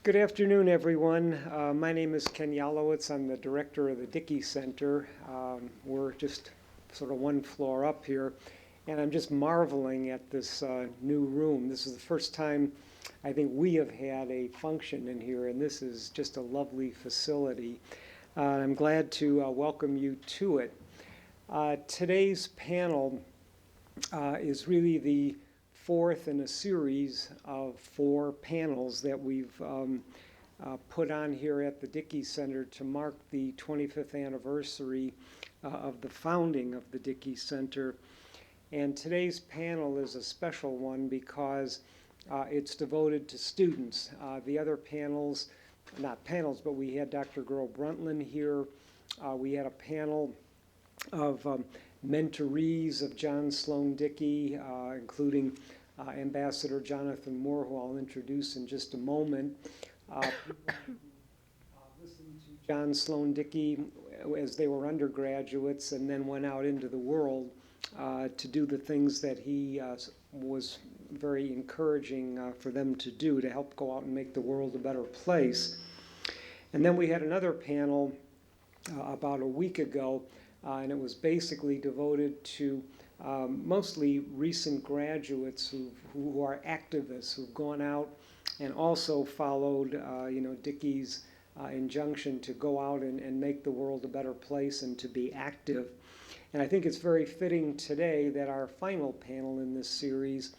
Good afternoon, everyone. My name is Ken Yalowitz. I'm the director of the Dickey Center. We're just sort of one floor up here, and I'm just marveling at this new room. This is the first time I think we have had a function in here, and this is just a lovely facility. I'm glad to welcome you to it. Today's panel is really the fourth in a series of 4 panels that we've put on here at the Dickey Center to mark the 25th anniversary of the founding of the Dickey Center. And today's panel is a special one because it's devoted to students. The other panels, not panels, but we had Dr. Girl Brundtland here. We had a panel of mentorees of John Sloan Dickey, including Ambassador Jonathan Moore, who I'll introduce in just a moment. Listened to John Sloan Dickey as they were undergraduates and then went out into the world to do the things that he was very encouraging for them to do to help go out and make the world a better place. And then we had another panel about a week ago, and it was basically devoted to mostly recent graduates who are activists, who've gone out and also followed Dickey's injunction to go out and make the world a better place and to be active. And I think it's very fitting today that our final panel in this series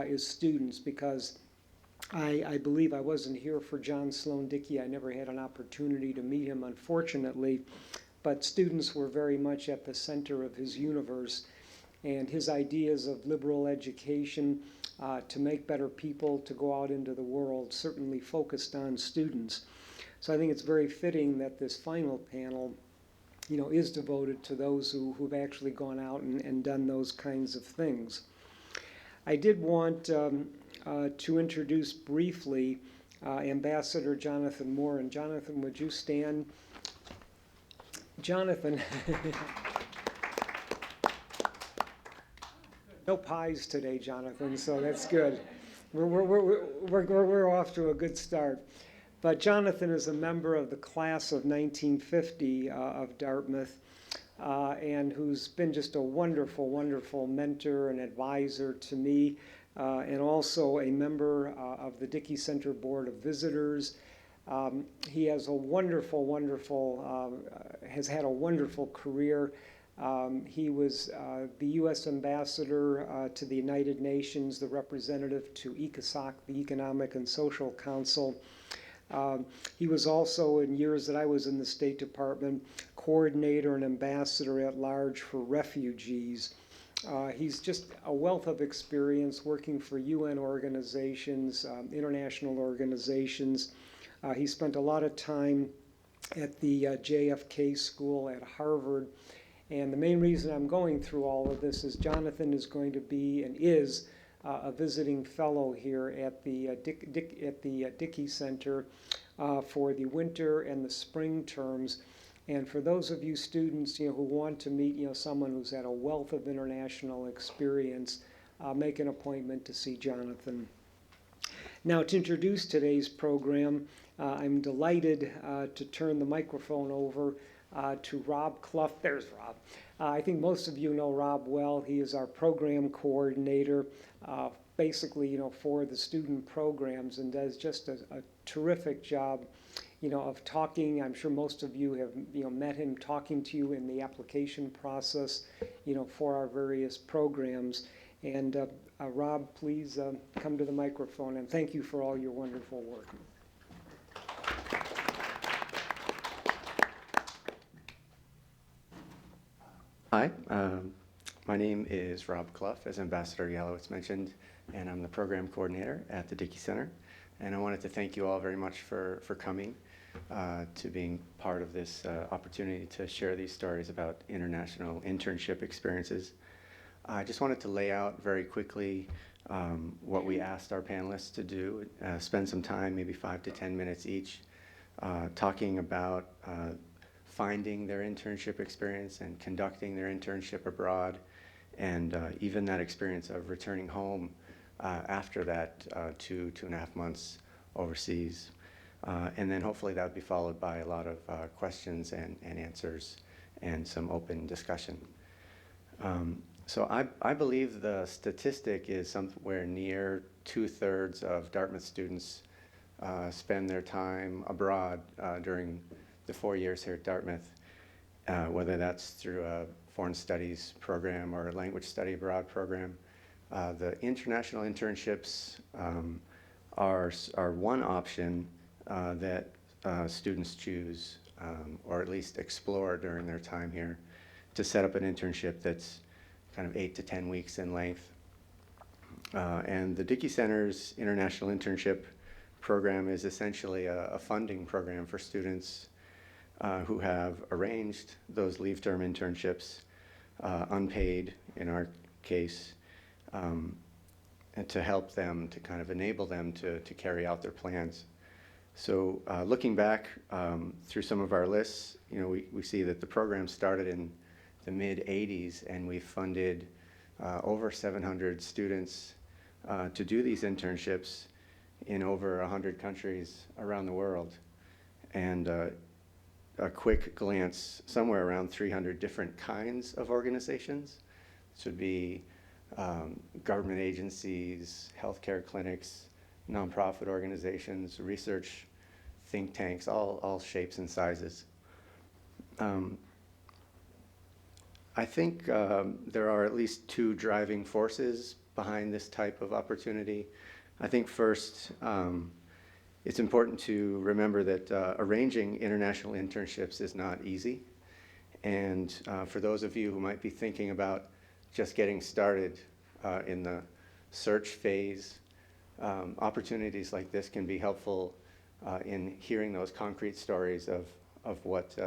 is students, because I believe I wasn't here for John Sloan Dickey. I never had an opportunity to meet him, unfortunately, but students were very much at the center of his universe. And his ideas of liberal education to make better people, to go out into the world, certainly focused on students. So I think it's very fitting that this final panel, is devoted to those who've actually gone out and done those kinds of things. I did want to introduce briefly Ambassador Jonathan Moore. And Jonathan, would you stand? Jonathan. No pies today, Jonathan, so that's good. We're off to a good start. But Jonathan is a member of the class of 1950 of Dartmouth, and who's been just a wonderful, wonderful mentor and advisor to me, and also a member of the Dickey Center Board of Visitors. He has a wonderful, has had a wonderful career. He was the U.S. ambassador to the United Nations, the representative to ECOSOC, the Economic and Social Council. He was also, in years that I was in the State Department, coordinator and ambassador at large for refugees. He's just a wealth of experience working for UN organizations, international organizations. He spent a lot of time at the JFK School at Harvard. And the main reason I'm going through all of this is Jonathan is going to be and is a visiting fellow here at the Dickey Center for the winter and the spring terms. And for those of you students who want to meet someone who's had a wealth of international experience, make an appointment to see Jonathan. Now, to introduce today's program, I'm delighted to turn the microphone over to Rob Clough. There's Rob. I think most of you know Rob well. He is our program coordinator, basically, for the student programs, and does just a terrific job, of talking. I'm sure most of you have, met him talking to you in the application process, for our various programs. And Rob, please come to the microphone, and thank you for all your wonderful work. Hi, my name is Rob Clough, as Ambassador Yalowitz mentioned, and I'm the program coordinator at the Dickey Center. And I wanted to thank you all very much for coming to being part of this opportunity to share these stories about international internship experiences. I just wanted to lay out very quickly what we asked our panelists to do, spend some time, maybe 5 to 10 minutes each, talking about finding their internship experience and conducting their internship abroad, and even that experience of returning home after that 2.5 months overseas. And then hopefully that would be followed by a lot of questions and answers and some open discussion. So I believe the statistic is somewhere near 2/3 of Dartmouth students spend their time abroad during the 4 years here at Dartmouth, whether that's through a foreign studies program or a language study abroad program. The international internships are one option that students choose, or at least explore during their time here, to set up an internship that's kind of 8 to 10 weeks in length. And the Dickey Center's International Internship Program is essentially a funding program for students who have arranged those leave term internships, unpaid in our case, and to help them, to kind of enable them to carry out their plans. So looking back through some of our lists, we see that the program started in the mid-'80s, and we funded over 700 students to do these internships in over 100 countries around the world. And a quick glance, somewhere around 300 different kinds of organizations. This would be government agencies, healthcare clinics, nonprofit organizations, research think tanks, all shapes and sizes. I think there are at least two driving forces behind this type of opportunity. I think first, it's important to remember that arranging international internships is not easy. And for those of you who might be thinking about just getting started in the search phase, opportunities like this can be helpful in hearing those concrete stories of what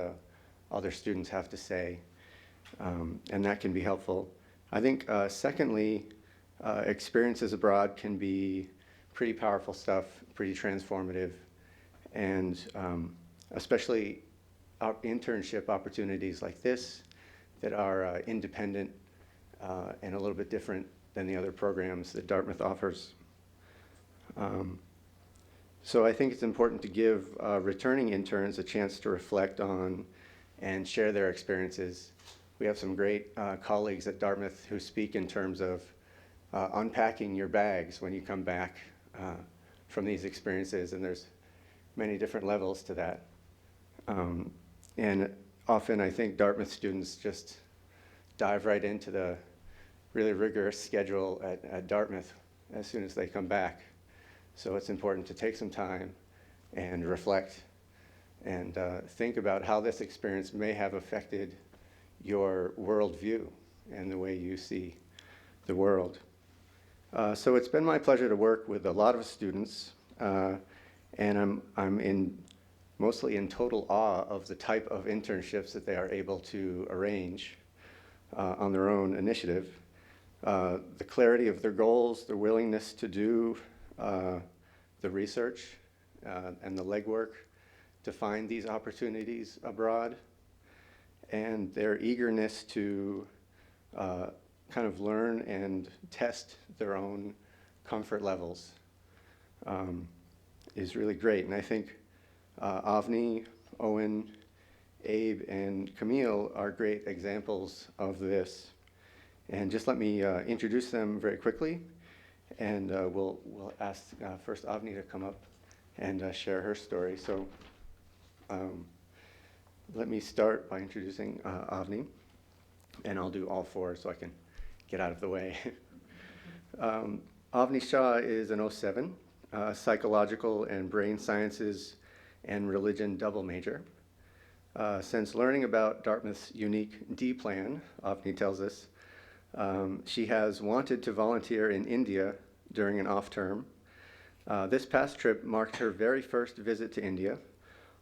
other students have to say. And that can be helpful. I think secondly, experiences abroad can be pretty powerful stuff, pretty transformative, and especially internship opportunities like this that are independent and a little bit different than the other programs that Dartmouth offers. So I think it's important to give returning interns a chance to reflect on and share their experiences. We have some great colleagues at Dartmouth who speak in terms of unpacking your bags when you come back from these experiences, and there's many different levels to that. And often I think Dartmouth students just dive right into the really rigorous schedule at Dartmouth as soon as they come back. So it's important to take some time and reflect and think about how this experience may have affected your worldview and the way you see the world. So it's been my pleasure to work with a lot of students, and I'm mostly in total awe of the type of internships that they are able to arrange on their own initiative. The clarity of their goals, their willingness to do the research and the legwork to find these opportunities abroad, and their eagerness to kind of learn and test their own comfort levels is really great. And I think Avni, Owen, Abe, and Camille are great examples of this. And just let me introduce them very quickly, and we'll ask first Avni to come up and share her story. So let me start by introducing Avni, and I'll do all four so I can get out of the way. Avni Shah is an '07, psychological and brain sciences and religion double major. Since learning about Dartmouth's unique D plan, Avni tells us, she has wanted to volunteer in India during an off term. This past trip marked her very first visit to India,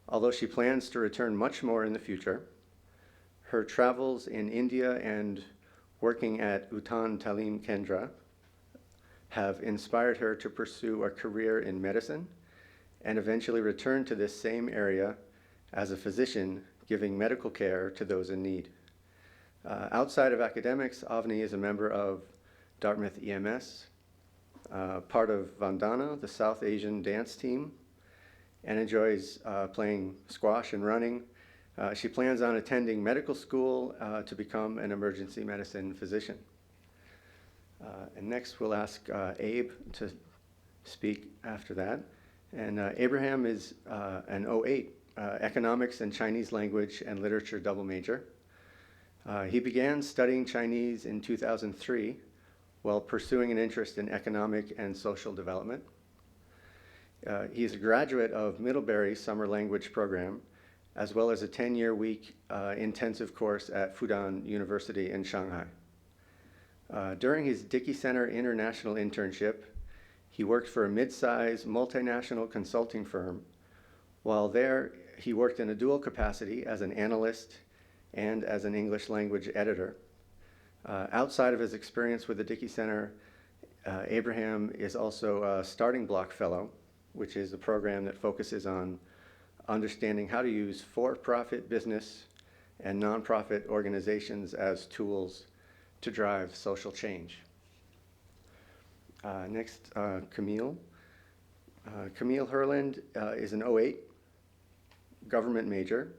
although she plans to return much more in the future. Her travels in India and working at Uttan Talim Kendra have inspired her to pursue a career in medicine and eventually return to this same area as a physician giving medical care to those in need. Outside of academics, Avni is a member of Dartmouth EMS, part of Vandana, the South Asian dance team, and enjoys playing squash and running. She plans on attending medical school to become an emergency medicine physician. And next we'll ask Abe to speak after that. And Abraham is an '08 economics and Chinese language and literature double major. He began studying Chinese in 2003 while pursuing an interest in economic and social development. He is a graduate of Middlebury Summer Language Program, as well as a 10-year week intensive course at Fudan University in Shanghai. During his Dickey Center International Internship, he worked for a mid-size multinational consulting firm. While there, he worked in a dual capacity as an analyst and as an English language editor. Outside of his experience with the Dickey Center, Abraham is also a Starting Block Fellow, which is a program that focuses on understanding how to use for-profit business and nonprofit organizations as tools to drive social change. Next, Camille. Camille Herland is an '08 government major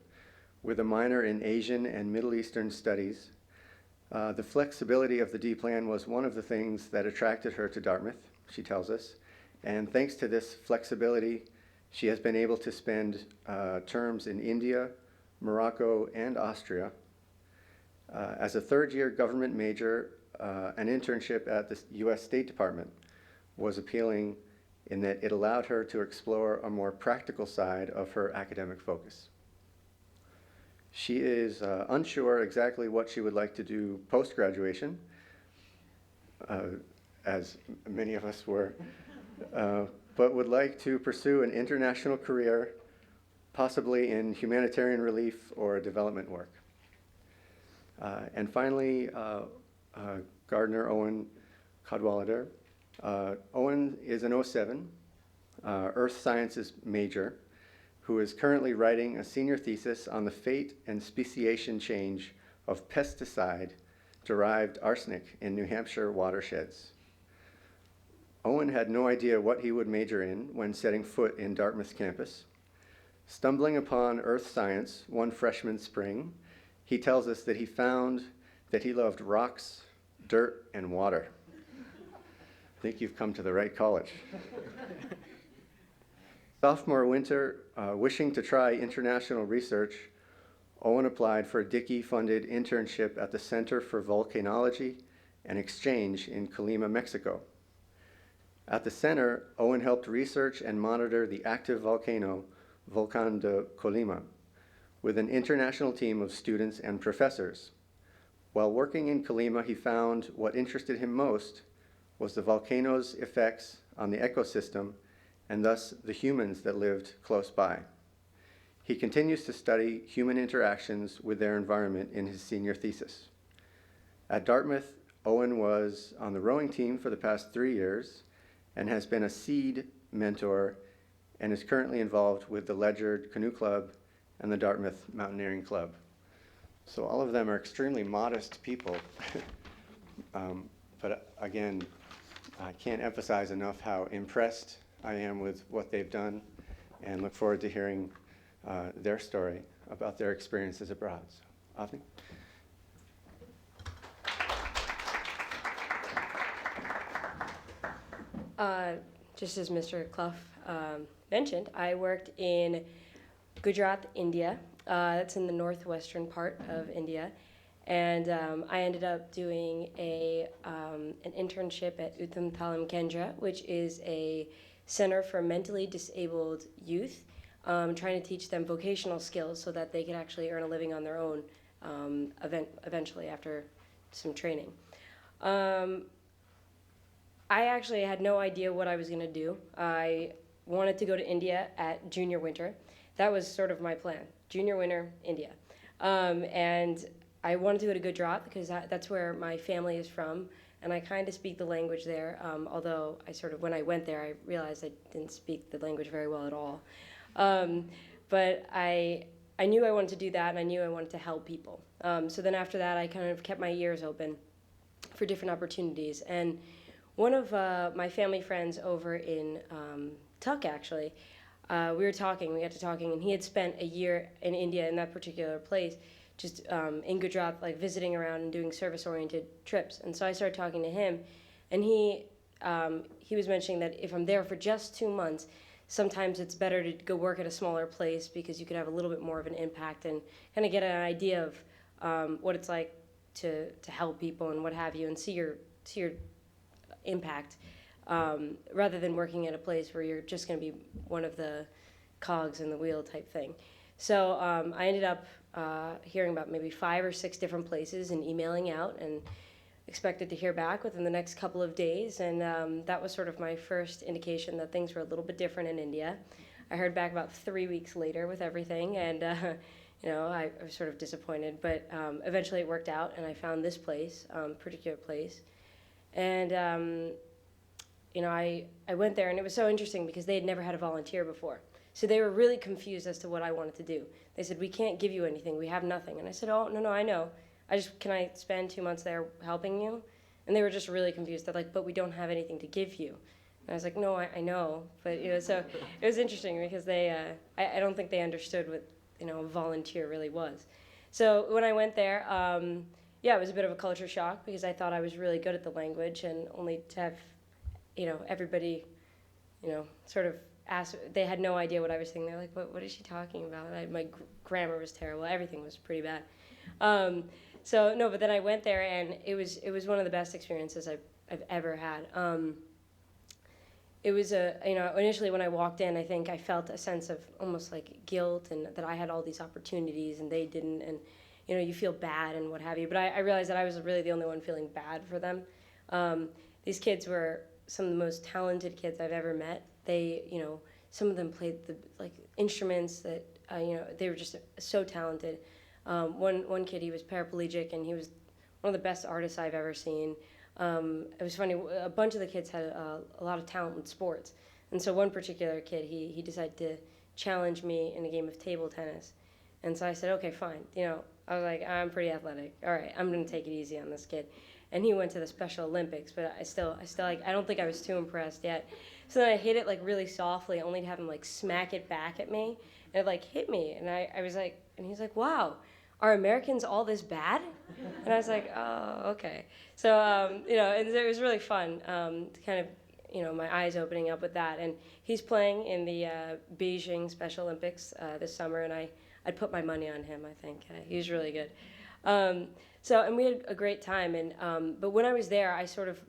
with a minor in Asian and Middle Eastern studies. The flexibility of the D plan was one of the things that attracted her to Dartmouth, she tells us. And thanks to this flexibility, she has been able to spend terms in India, Morocco, and Austria. As a third-year government major, an internship at the U.S. State Department was appealing in that it allowed her to explore a more practical side of her academic focus. She is unsure exactly what she would like to do post-graduation, as many of us were, but would like to pursue an international career, possibly in humanitarian relief or development work. And finally, Gardner Owen Cadwalader. Owen is an '07 earth sciences major who is currently writing a senior thesis on the fate and speciation change of pesticide-derived arsenic in New Hampshire watersheds. Owen had no idea what he would major in when setting foot in Dartmouth campus. Stumbling upon earth science one freshman spring, he tells us that he found that he loved rocks, dirt, and water. I think you've come to the right college. Sophomore winter, wishing to try international research, Owen applied for a Dickey-funded internship at the Center for Volcanology and Exchange in Colima, Mexico. At the center, Owen helped research and monitor the active volcano, Volcán de Colima, with an international team of students and professors. While working in Colima, he found what interested him most was the volcano's effects on the ecosystem and thus the humans that lived close by. He continues to study human interactions with their environment in his senior thesis. At Dartmouth, Owen was on the rowing team for the past 3 years and has been a seed mentor and is currently involved with the Ledyard Canoe Club and the Dartmouth Mountaineering Club. So all of them are extremely modest people. But again, I can't emphasize enough how impressed I am with what they've done and look forward to hearing their story about their experiences abroad. So, Avni? Just as Mr. Clough mentioned, I worked in Gujarat, India. That's in the northwestern part of India. And I ended up doing an internship at Uttam Thalam Kendra, which is a center for mentally disabled youth, trying to teach them vocational skills so that they can actually earn a living on their own eventually after some training. I actually had no idea what I was going to do. I wanted to go to India at junior winter. That was sort of my plan, junior winter, India. And I wanted to go to Gujarat because that's where my family is from, and I kind of speak the language there, although when I went there, I realized I didn't speak the language very well at all. But I knew I wanted to do that, and I knew I wanted to help people. So then after that, I kind of kept my ears open for different opportunities. And one of my family friends over in Tuck, actually, we got to talking, and he had spent a year in India in that particular place, just in Gujarat, like visiting around and doing service-oriented trips. And so I started talking to him, and he was mentioning that if I'm there for just 2 months, sometimes it's better to go work at a smaller place because you could have a little bit more of an impact and kind of get an idea of what it's like to help people and what have you, and see your impact, rather than working at a place where you're just going to be one of the cogs in the wheel type thing. So I ended up hearing about maybe 5 or 6 different places and emailing out, and expected to hear back within the next couple of days. And that was sort of my first indication that things were a little bit different in India. I heard back about 3 weeks later with everything, and I was sort of disappointed, but eventually it worked out, and I found this place, particular place. And I went there, and it was so interesting because they had never had a volunteer before. So they were really confused as to what I wanted to do. They said, "We can't give you anything. We have nothing." And I said, "Oh, no, I know. Can I spend 2 months there helping you?" And they were just really confused. They're like, "But we don't have anything to give you." And I was like, "No, I know." But, so it was interesting because I don't think they understood what, a volunteer really was. So when I went there, it was a bit of a culture shock because I thought I was really good at the language, and only to have, everybody, sort of ask. They had no idea what I was saying. They're like, what is she talking about? My grammar was terrible. Everything was pretty bad. But then I went there, and it was one of the best experiences I've ever had. It was initially when I walked in, I think I felt a sense of almost like guilt, and that I had all these opportunities and they didn't, and you feel bad and what have you. But I realized that I was really the only one feeling bad for them. These kids were some of the most talented kids I've ever met. They, some of them played the instruments that they were just so talented. One kid, he was paraplegic, and he was one of the best artists I've ever seen. It was funny, a bunch of the kids had a lot of talent in sports. And so one particular kid, he decided to challenge me in a game of table tennis. And so I said, "Okay, fine." I was like, "I'm pretty athletic. All right, I'm going to take it easy on this kid." And he went to the Special Olympics, but I don't think I was too impressed yet. So then I hit it really softly, only to have him smack it back at me. And it hit me. And I was like, and he's like, "Wow, are Americans all this bad?" And I was like, "Oh, okay." So, and it was really fun to kind of, my eyes opening up with that. And he's playing in the Beijing Special Olympics this summer, and I'd put my money on him, I think. He was really good. And we had a great time. And but when I was there,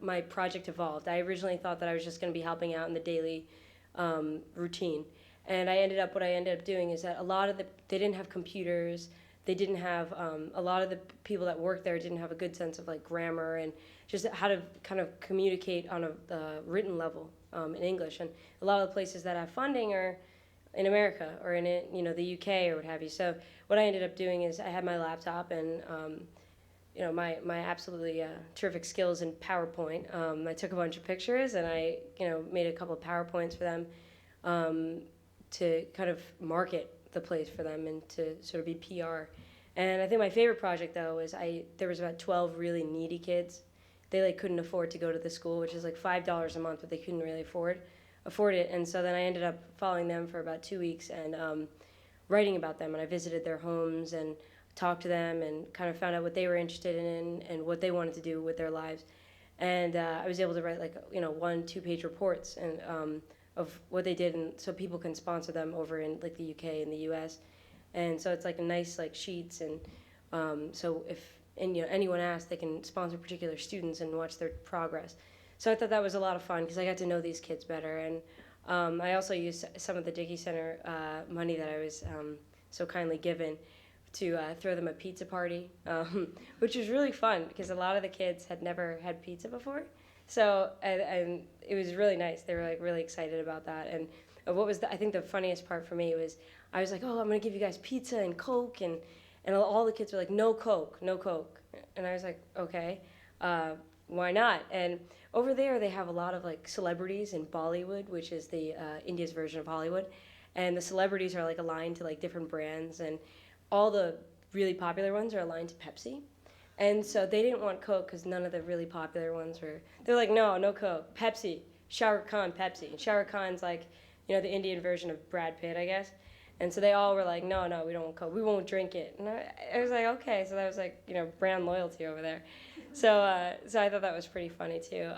my project evolved. I originally thought that I was just going to be helping out in the daily routine. And what I ended up doing is that they didn't have computers. They didn't have, a lot of the people that worked there didn't have a good sense of grammar and just how to kind of communicate on a written level in English. And a lot of the places that have funding are in America or in the UK or what have you. So what I ended up doing is I had my laptop and my absolutely terrific skills in PowerPoint. I took a bunch of pictures and I made a couple of PowerPoints for them to kind of market the place for them and to sort of be PR. And I think my favorite project though is there was about 12 really needy kids. They couldn't afford to go to the school, which is $5 a month, but they couldn't really afford it. And so then I ended up following them for about 2 weeks and writing about them. And I visited their homes and talked to them and kind of found out what they were interested in and what they wanted to do with their lives. And I was able to write 1-2 page reports and of what they did, and so people can sponsor them over in the UK and the US. And so it's a nice sheets, and so if anyone asks, they can sponsor particular students and watch their progress. So I thought that was a lot of fun because I got to know these kids better. And I also used some of the Dickey Center money that I was so kindly given to throw them a pizza party, which was really fun because a lot of the kids had never had pizza before. So, and it was really nice. They were really excited about that. And what was I think the funniest part for me was I was like, "Oh, I'm going to give you guys pizza and Coke." And all the kids were like, "No Coke, no Coke." And I was like, "Okay, why not?" And over there, they have a lot of celebrities in Bollywood, which is the India's version of Hollywood. And the celebrities are aligned to different brands. And all the really popular ones are aligned to Pepsi. And so they didn't want Coke because none of the really popular ones were. They're like, no Coke, Pepsi, Shah Rukh Khan, Pepsi. And Shah Rukh Khan's the Indian version of Brad Pitt, I guess. And so they all were like, no, no, we don't Coke, we won't drink it. And I was like, okay, so that was like, brand loyalty over there. So I thought that was pretty funny too.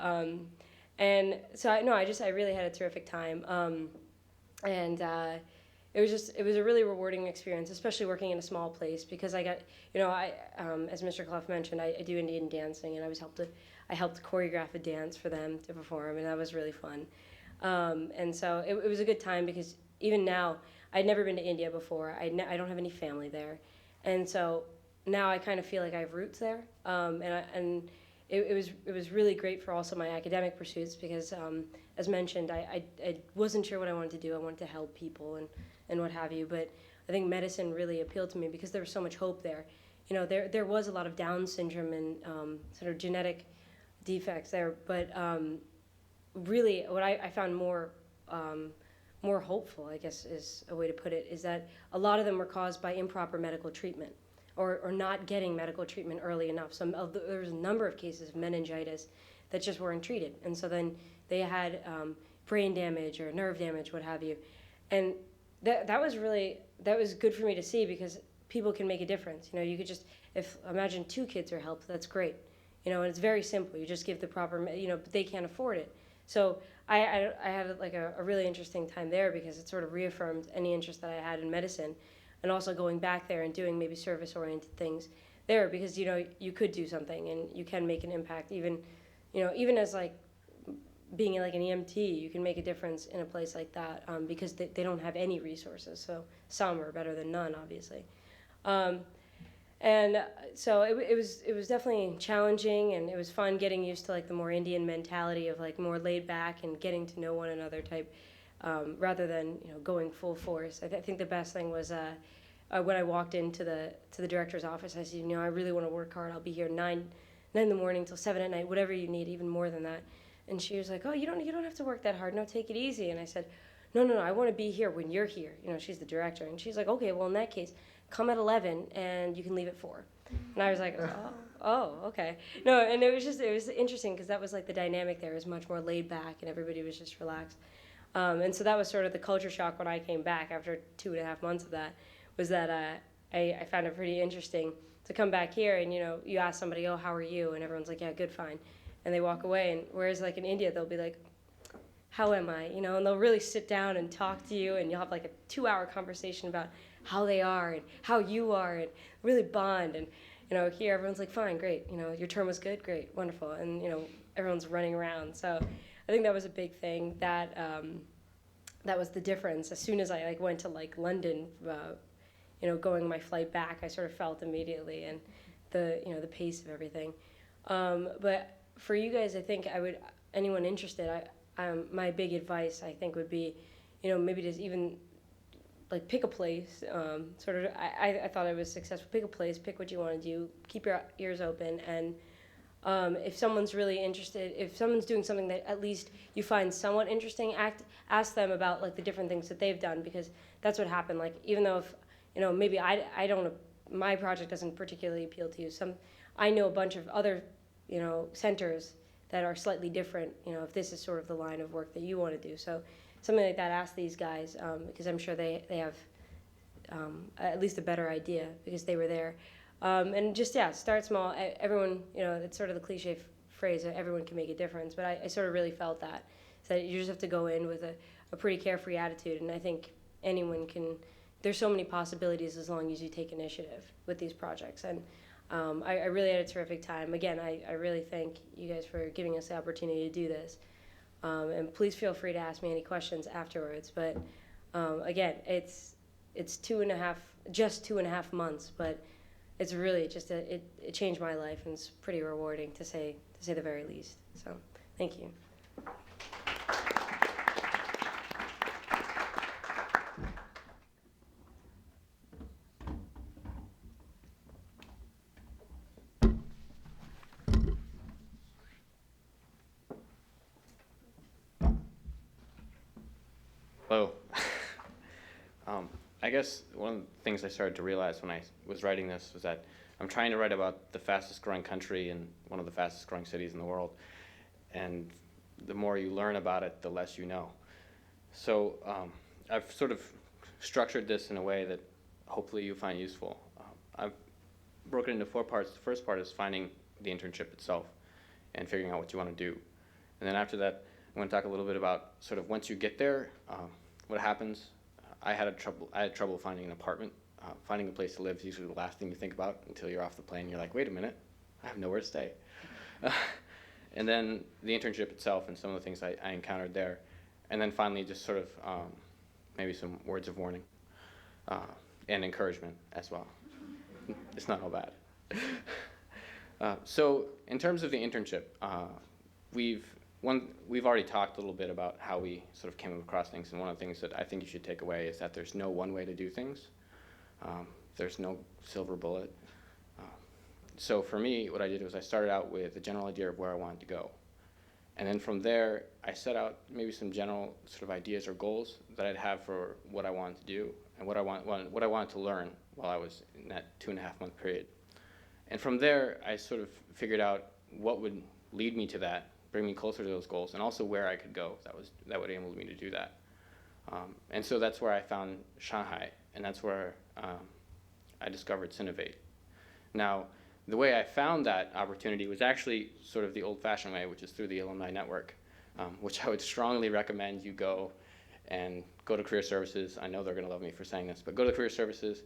And so I really had a terrific time. And it was a really rewarding experience, especially working in a small place, because I got, as Mr. Clough mentioned, I do Indian dancing, and I helped choreograph a dance for them to perform, and that was really fun. And so it was a good time, because even now, I'd never been to India before. I don't have any family there, and so now I kind of feel like I have roots there. And it was really great for also my academic pursuits, because as mentioned, I wasn't sure what I wanted to do. I wanted to help people and what have you, but I think medicine really appealed to me because there was so much hope there. There was a lot of Down syndrome and sort of genetic defects there, but really what I found more hopeful, I guess is a way to put it, is that a lot of them were caused by improper medical treatment, or not getting medical treatment early enough. So there was a number of cases of meningitis that just weren't treated, and so then they had brain damage or nerve damage, what have you, and that was good for me to see, because people can make a difference. You could just, imagine 2 kids are helped, that's great. And it's very simple. You just give the proper, but they can't afford it. So I had like a really interesting time there, because it sort of reaffirmed any interest that I had in medicine, and also going back there and doing maybe service-oriented things there, because you could do something and you can make an impact, even as like being like an EMT, you can make a difference in a place like that, because they don't have any resources. So some are better than none, obviously. And so it was definitely challenging, and it was fun getting used to like the more Indian mentality of like more laid back and getting to know one another type, rather than going full force. I think the best thing was when I walked into the director's office, I said, I really want to work hard. I'll be here 9 in the morning till 7 at night, whatever you need, even more than that. And she was like, oh, you don't have to work that hard. No, take it easy. And I said, no, I want to be here when you're here. She's the director, and she's like, okay, well in that case, come at 11 and you can leave at 4. And I was like, oh, okay. No, and it was interesting, because that was like the dynamic there was much more laid back, and everybody was just relaxed. And so that was sort of the culture shock when I came back after 2.5 months of that, was that I found it pretty interesting to come back here, and you ask somebody, oh, how are you? And everyone's like, yeah, good, fine. And they walk away, and whereas like in India, they'll be like, how am I? And they'll really sit down and talk to you, and you'll have like a 2-hour conversation about how they are and how you are, and really bond. And here everyone's like, fine, great, your term was good, great, wonderful, and everyone's running around. So I think that was a big thing, that that was the difference. As soon as I like went to like London, going my flight back, I sort of felt immediately, and the pace of everything. But for you guys, I think anyone interested, my big advice, I think, would be, maybe just even like pick a place. I thought I was successful. Pick a place, pick what you want to do, keep your ears open, and if someone's really interested, if someone's doing something that at least you find somewhat interesting, ask them about like the different things that they've done, because that's what happened. Like, even though if maybe I don't, my project doesn't particularly appeal to you, I know a bunch of other centers that are slightly different, if this is sort of the line of work that you want to do. So something like that, ask these guys, because I'm sure they have at least a better idea, because they were there. And just, start small. Everyone, it's sort of the cliche phrase, everyone can make a difference, but I sort of really felt that. So you just have to go in with a pretty carefree attitude, and I think anyone can. There's so many possibilities as long as you take initiative with these projects. And I really had a terrific time. Again, I really thank you guys for giving us the opportunity to do this. And please feel free to ask me any questions afterwards. But again, it's 2.5 months, but it's really just it changed my life, and it's pretty rewarding to say the very least. So thank you. Hello. I guess one of the things I started to realize when I was writing this was that I'm trying to write about the fastest growing country and one of the fastest growing cities in the world. And the more you learn about it, the less you know. So I've sort of structured this in a way that hopefully you find useful. I've broken it into 4 parts. The first part is finding the internship itself and figuring out what you want to do. And then after that, I'm going to talk a little bit about sort of once you get there, what happens. I had trouble finding an apartment. Finding a place to live is usually the last thing you think about until you're off the plane. You're like, wait a minute, I have nowhere to stay. And then the internship itself and some of the things I encountered there. And then finally, just sort of maybe some words of warning and encouragement as well. It's not all bad. So in terms of the internship, we've already talked a little bit about how we sort of came across things, and one of the things that I think you should take away is that there's no one way to do things. There's no silver bullet. So for me, what I did was I started out with a general idea of where I wanted to go. And then from there, I set out maybe some general sort of ideas or goals that I'd have for what I wanted to do and what I wanted to learn while I was in that 2.5-month period. And from there, I sort of figured out what would lead me to that, bring me closer to those goals, and also where I could go that would enable me to do that. And so that's where I found Shanghai, and that's where I discovered Synovate. Now, the way I found that opportunity was actually sort of the old-fashioned way, which is through the alumni network, which I would strongly recommend you go to career services. I know they're going to love me for saying this, but go to career services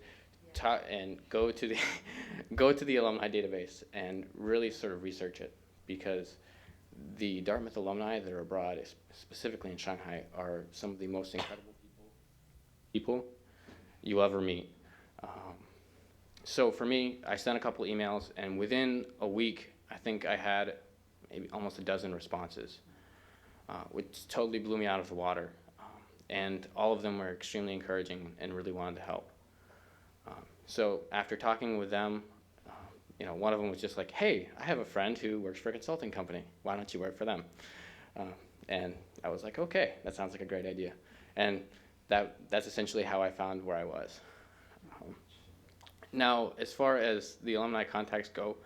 and go to the alumni database and really sort of research it, because the Dartmouth alumni that are abroad, specifically in Shanghai, are some of the most incredible people you'll ever meet. So for me, I sent a couple emails, and within a week, I think I had maybe almost a dozen responses, which totally blew me out of the water. And all of them were extremely encouraging and really wanted to help. So after talking with them, one of them was just like, hey, I have a friend who works for a consulting company. Why don't you work for them? And I was like, okay, that sounds like a great idea. And that's essentially how I found where I was. Now, as far as the alumni contacts go,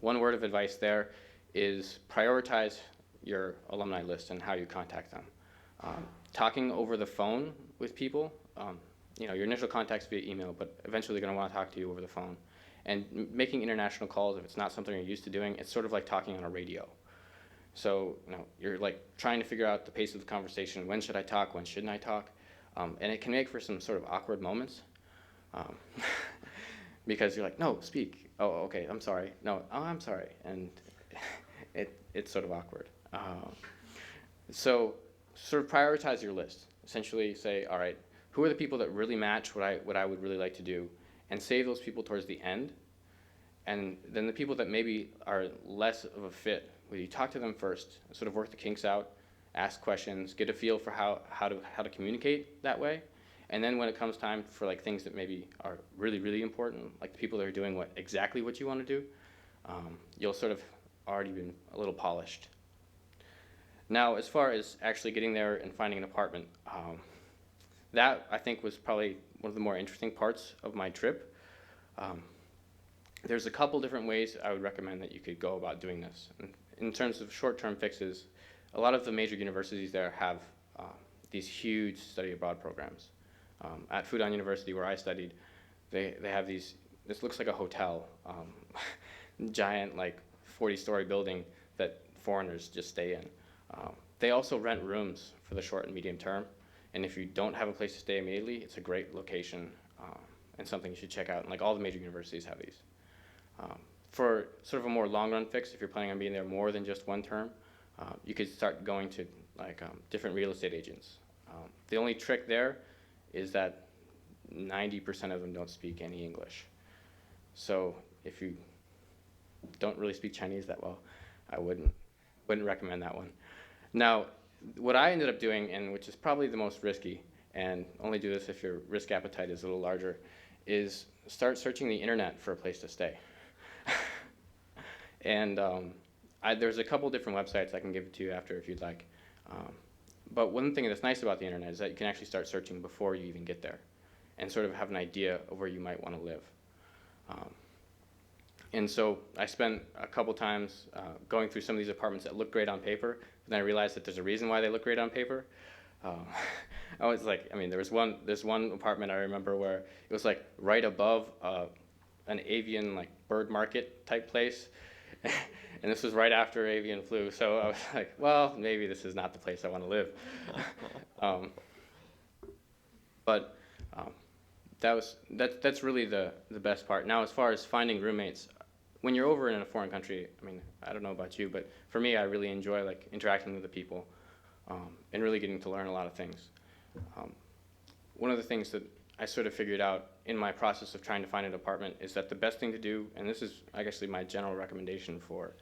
one word of advice there is prioritize your alumni list and how you contact them. Talking over the phone with people, your initial contacts via email, but eventually they're going to want to talk to you over the phone. And making international calls, if it's not something you're used to doing, it's sort of like talking on a radio. So you're like trying to figure out the pace of the conversation. When should I talk? When shouldn't I talk? And it can make for some sort of awkward moments. Because you're like, no, speak. Oh, okay, I'm sorry. No, oh, I'm sorry. And it's sort of awkward. So sort of prioritize your list. Essentially say, all right, who are the people that really match what I would really like to do, and save those people towards the end. And then the people that maybe are less of a fit, you talk to them first, sort of work the kinks out, ask questions, get a feel for how to communicate that way. And then when it comes time for like things that maybe are really, really important, like the people that are doing exactly what you want to do, you'll sort of already been a little polished. Now, as far as actually getting there and finding an apartment, that I think was probably one of the more interesting parts of my trip. There's a couple different ways I would recommend that you could go about doing this. In terms of short-term fixes, a lot of the major universities there have these huge study abroad programs. At Fudan University, where I studied, they have this looks like a hotel, giant like 40-story building that foreigners just stay in. They also rent rooms for the short and medium term, and if you don't have a place to stay immediately, it's a great location and something you should check out. And like all the major universities have these. For sort of a more long-run fix, if you're planning on being there more than just one term, you could start going to like different real estate agents. The only trick there is that 90% of them don't speak any English. So if you don't really speak Chinese that well, I wouldn't recommend that one. Now, what I ended up doing, and which is probably the most risky, and only do this if your risk appetite is a little larger, is start searching the internet for a place to stay. And there's a couple different websites I can give it to you after if you'd like. But one thing that's nice about the internet is that you can actually start searching before you even get there and sort of have an idea of where you might want to live. And so I spent a couple times going through some of these apartments that look great on paper, but then I realized that there's a reason why they look great on paper. Um, I was like, I mean, there's one apartment I remember where it was like right above an avian like bird market type place, and this was right after avian flu. So I was like, well, maybe this is not the place I want to live. um, but um, that's really the best part. Now, as far as finding roommates, when you're over in a foreign country, I mean, I don't know about you, but for me, I really enjoy like interacting with the people, and really getting to learn a lot of things. One of the things that I sort of figured out in my process of trying to find an apartment is that the best thing to do, and this is actually my general recommendation for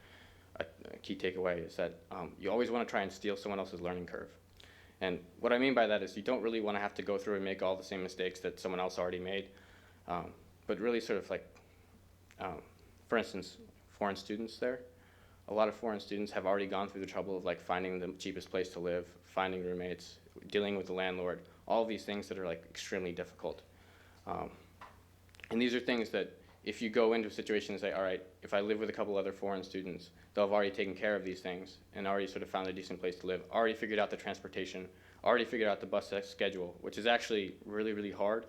a key takeaway, is that you always want to try and steal someone else's learning curve. And what I mean by that is you don't really want to have to go through and make all the same mistakes that someone else already made, but really sort of like, for instance, foreign students there. A lot of foreign students have already gone through the trouble of like finding the cheapest place to live, finding roommates, dealing with the landlord, all of these things that are like extremely difficult. And these are things that if you go into a situation and say, all right, if I live with a couple other foreign students, they'll have already taken care of these things and already sort of found a decent place to live, already figured out the transportation, already figured out the bus schedule, which is actually really, really hard.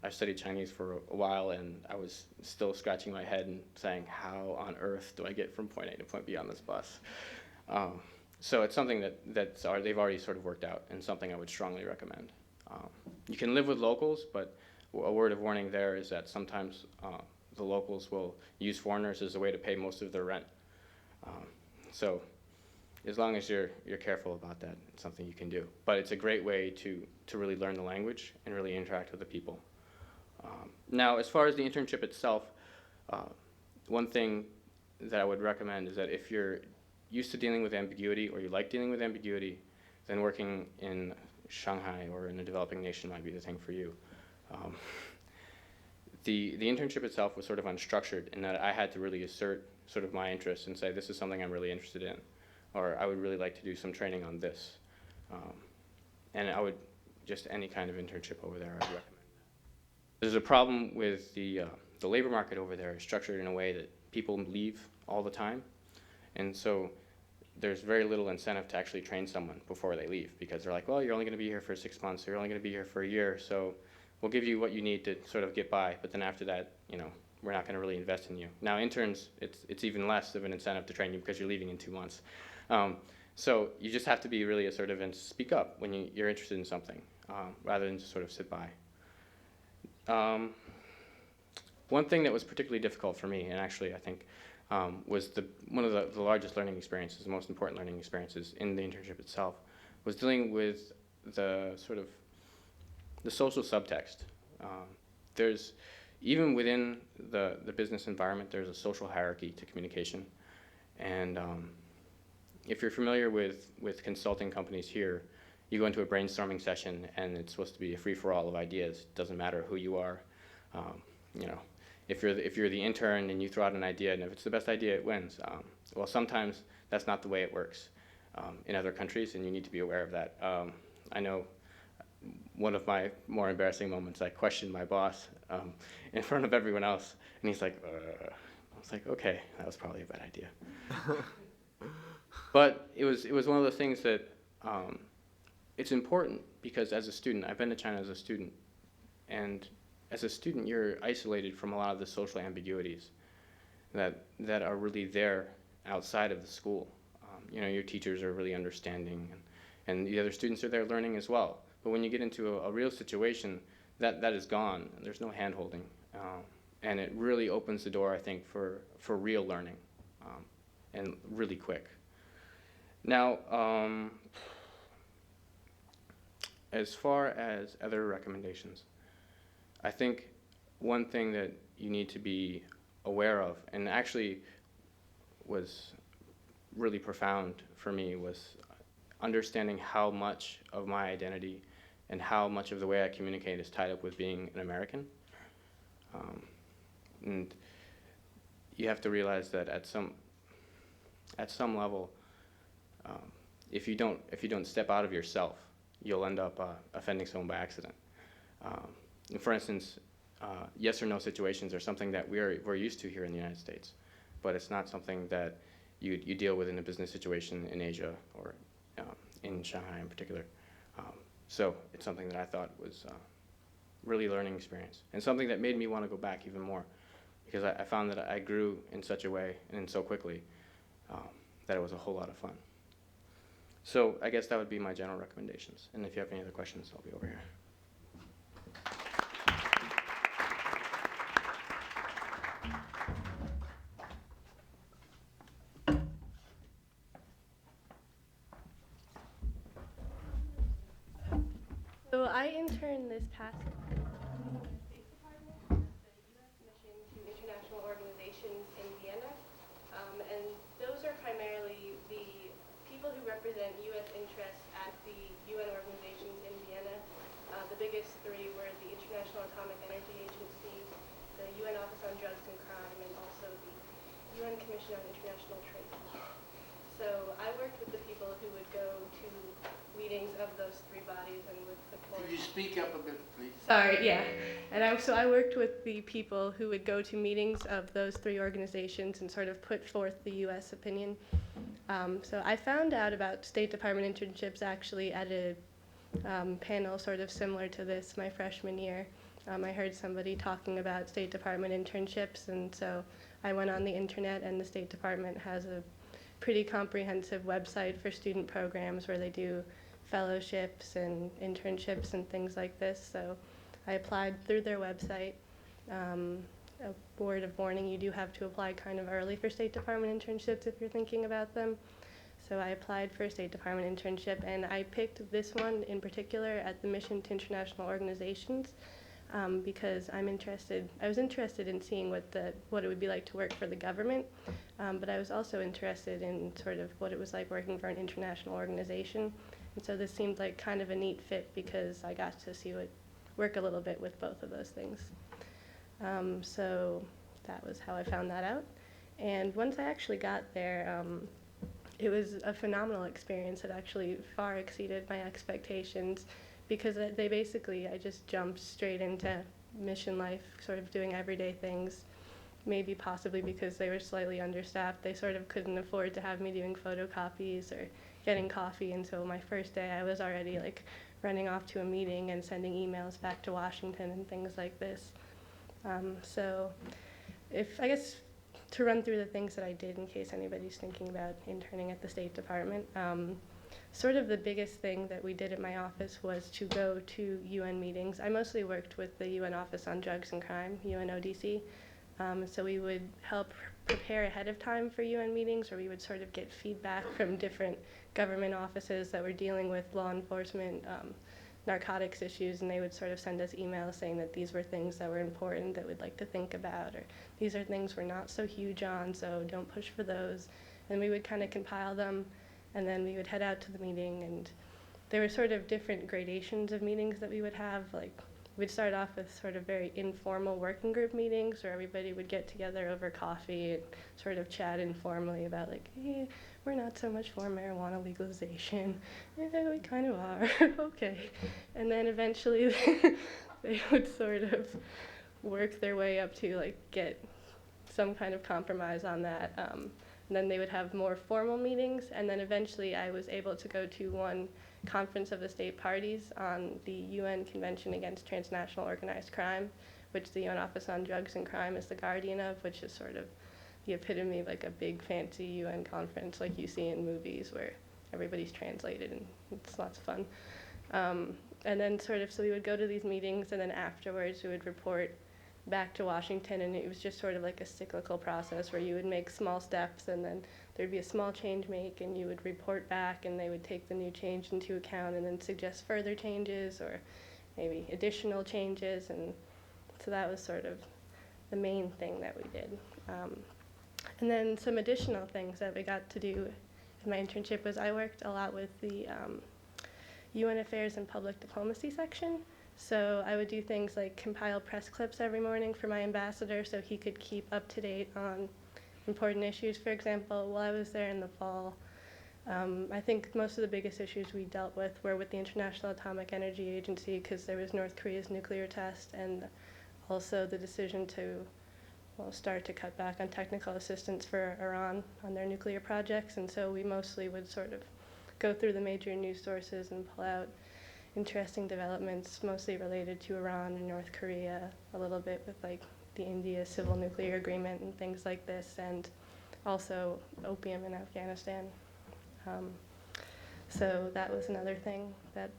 I've studied Chinese for a while, and I was still scratching my head and saying, how on earth do I get from point A to point B on this bus? So it's something they've already sort of worked out, and something I would strongly recommend. You can live with locals, but a word of warning there is that sometimes the locals will use foreigners as a way to pay most of their rent. So as long as you're careful about that, it's something you can do. But it's a great way to really learn the language and really interact with the people. Now, as far as the internship itself, one thing that I would recommend is that if you're used to dealing with ambiguity or you like dealing with ambiguity, then working in Shanghai or in a developing nation might be the thing for you. The internship itself was sort of unstructured in that I had to really assert sort of my interest and say, this is something I'm really interested in, or I would really like to do some training on this. And I would, just any kind of internship over there, I would recommend. There's a problem with the labor market over there is structured in a way that people leave all the time. And so there's very little incentive to actually train someone before they leave, because they're like, well, you're only going to be here for 6 months, or you're only going to be here for a year, so we'll give you what you need to sort of get by, but then after that, we're not going to really invest in you. Now, interns, it's even less of an incentive to train you because you're leaving in 2 months. So you just have to be really assertive and speak up when you're interested in something, rather than just sort of sit by. One thing that was particularly difficult for me, and actually I think was one of the largest learning experiences, the most important learning experiences in the internship itself, was dealing with the sort of the social subtext. There's, even within the business environment, there's a social hierarchy to communication. And if you're familiar with consulting companies here, you go into a brainstorming session and it's supposed to be a free-for-all of ideas. It doesn't matter who you are. If you're the intern and you throw out an idea, and if it's the best idea, it wins. Well, sometimes that's not the way it works in other countries, and you need to be aware of that. I know one of my more embarrassing moments, I questioned my boss in front of everyone else, and he's like, I was like, okay, that was probably a bad idea. But it was one of those things that it's important, because as a student, I've been to China as a student, and as a student, you're isolated from a lot of the social ambiguities that are really there outside of the school. Your teachers are really understanding, and the other students are there learning as well. But when you get into a real situation, that is gone. There's no hand-holding. And it really opens the door, I think, for real learning, and really quick. Now, as far as other recommendations, I think one thing that you need to be aware of, and actually was really profound for me, was understanding how much of my identity and how much of the way I communicate is tied up with being an American. And you have to realize that at some level, if you don't step out of yourself, you'll end up offending someone by accident. For instance, yes or no situations are something that we're used to here in the United States, but it's not something that you deal with in a business situation in Asia or in Shanghai in particular. So it's something that I thought was really learning experience, and something that made me want to go back even more, because I found that I grew in such a way and so quickly that it was a whole lot of fun. So I guess that would be my general recommendations. And if you have any other questions, I'll be over here. So I interned this past in the State Department at the U.S. Mission to International Organizations in Vienna. And those are primarily the people who represent U.S. interests at the UN organizations in Vienna. The biggest three were the International Atomic Energy Agency, the UN Office on Drugs and Crime, and also the UN Commission on International Trade. So I worked with the people who would go to meetings of those three bodies and would support. Could you speak up a bit, please? Sorry, yeah. And so I worked with the people who would go to meetings of those three organizations and sort of put forth the U.S. opinion. So I found out about State Department internships actually at a panel sort of similar to this my freshman year. I heard somebody talking about State Department internships, and so I went on the internet, and the State Department has a pretty comprehensive website for student programs where they do fellowships and internships and things like this. So I applied through their website. A word of warning, you do have to apply kind of early for State Department internships if you're thinking about them. So I applied for a State Department internship, and I picked this one in particular at the Mission to International Organizations because I was interested in seeing what it would be like to work for the government, but I was also interested in sort of what it was like working for an international organization. And so this seemed like kind of a neat fit because I got to see it work a little bit with both of those things. So that was how I found that out. And once I actually got there, it was a phenomenal experience. It actually far exceeded my expectations because I just jumped straight into mission life, sort of doing everyday things. Maybe possibly because they were slightly understaffed, they sort of couldn't afford to have me doing photocopies or getting coffee, and so my first day I was already like running off to a meeting and sending emails back to Washington and things like this. So I guess to run through the things that I did in case anybody's thinking about interning at the State Department, sort of the biggest thing that we did at my office was to go to UN meetings. I mostly worked with the UN Office on Drugs and Crime, UNODC. So we would help prepare ahead of time for UN meetings, or we would sort of get feedback from different government offices that were dealing with law enforcement, narcotics issues, and they would sort of send us emails saying that these were things that were important that we'd like to think about, or these are things we're not so huge on, so don't push for those. And we would kind of compile them, and then we would head out to the meeting, and there were sort of different gradations of meetings that we would have. Like, we'd start off with sort of very informal working group meetings where everybody would get together over coffee and sort of chat informally about like, hey, we're not so much for marijuana legalization. Yeah, we kind of are. Okay. And then eventually they would sort of work their way up to like get some kind of compromise on that. And then they would have more formal meetings, and then eventually I was able to go to one Conference of the State Parties on the UN Convention Against Transnational Organized Crime, which the UN Office on Drugs and Crime is the guardian of, which is sort of the epitome of like a big fancy UN conference like you see in movies where everybody's translated and it's lots of fun. And then so we would go to these meetings, and then afterwards we would report back to Washington, and it was just sort of like a cyclical process where you would make small steps, and then there'd be a small change make, and you would report back, and they would take the new change into account and then suggest further changes or maybe additional changes. And so that was sort of the main thing that we did. And then some additional things that we got to do in my internship was I worked a lot with the UN Affairs and Public Diplomacy section. So I would do things like compile press clips every morning for my ambassador so he could keep up to date on important issues. For example, while I was there in the fall, I think most of the biggest issues we dealt with were with the International Atomic Energy Agency because there was North Korea's nuclear test, and also the decision to start to cut back on technical assistance for Iran on their nuclear projects. And so we mostly would sort of go through the major news sources and pull out interesting developments, mostly related to Iran and North Korea, a little bit with like the India civil nuclear agreement and things like this, and also opium in Afghanistan. So that was another thing that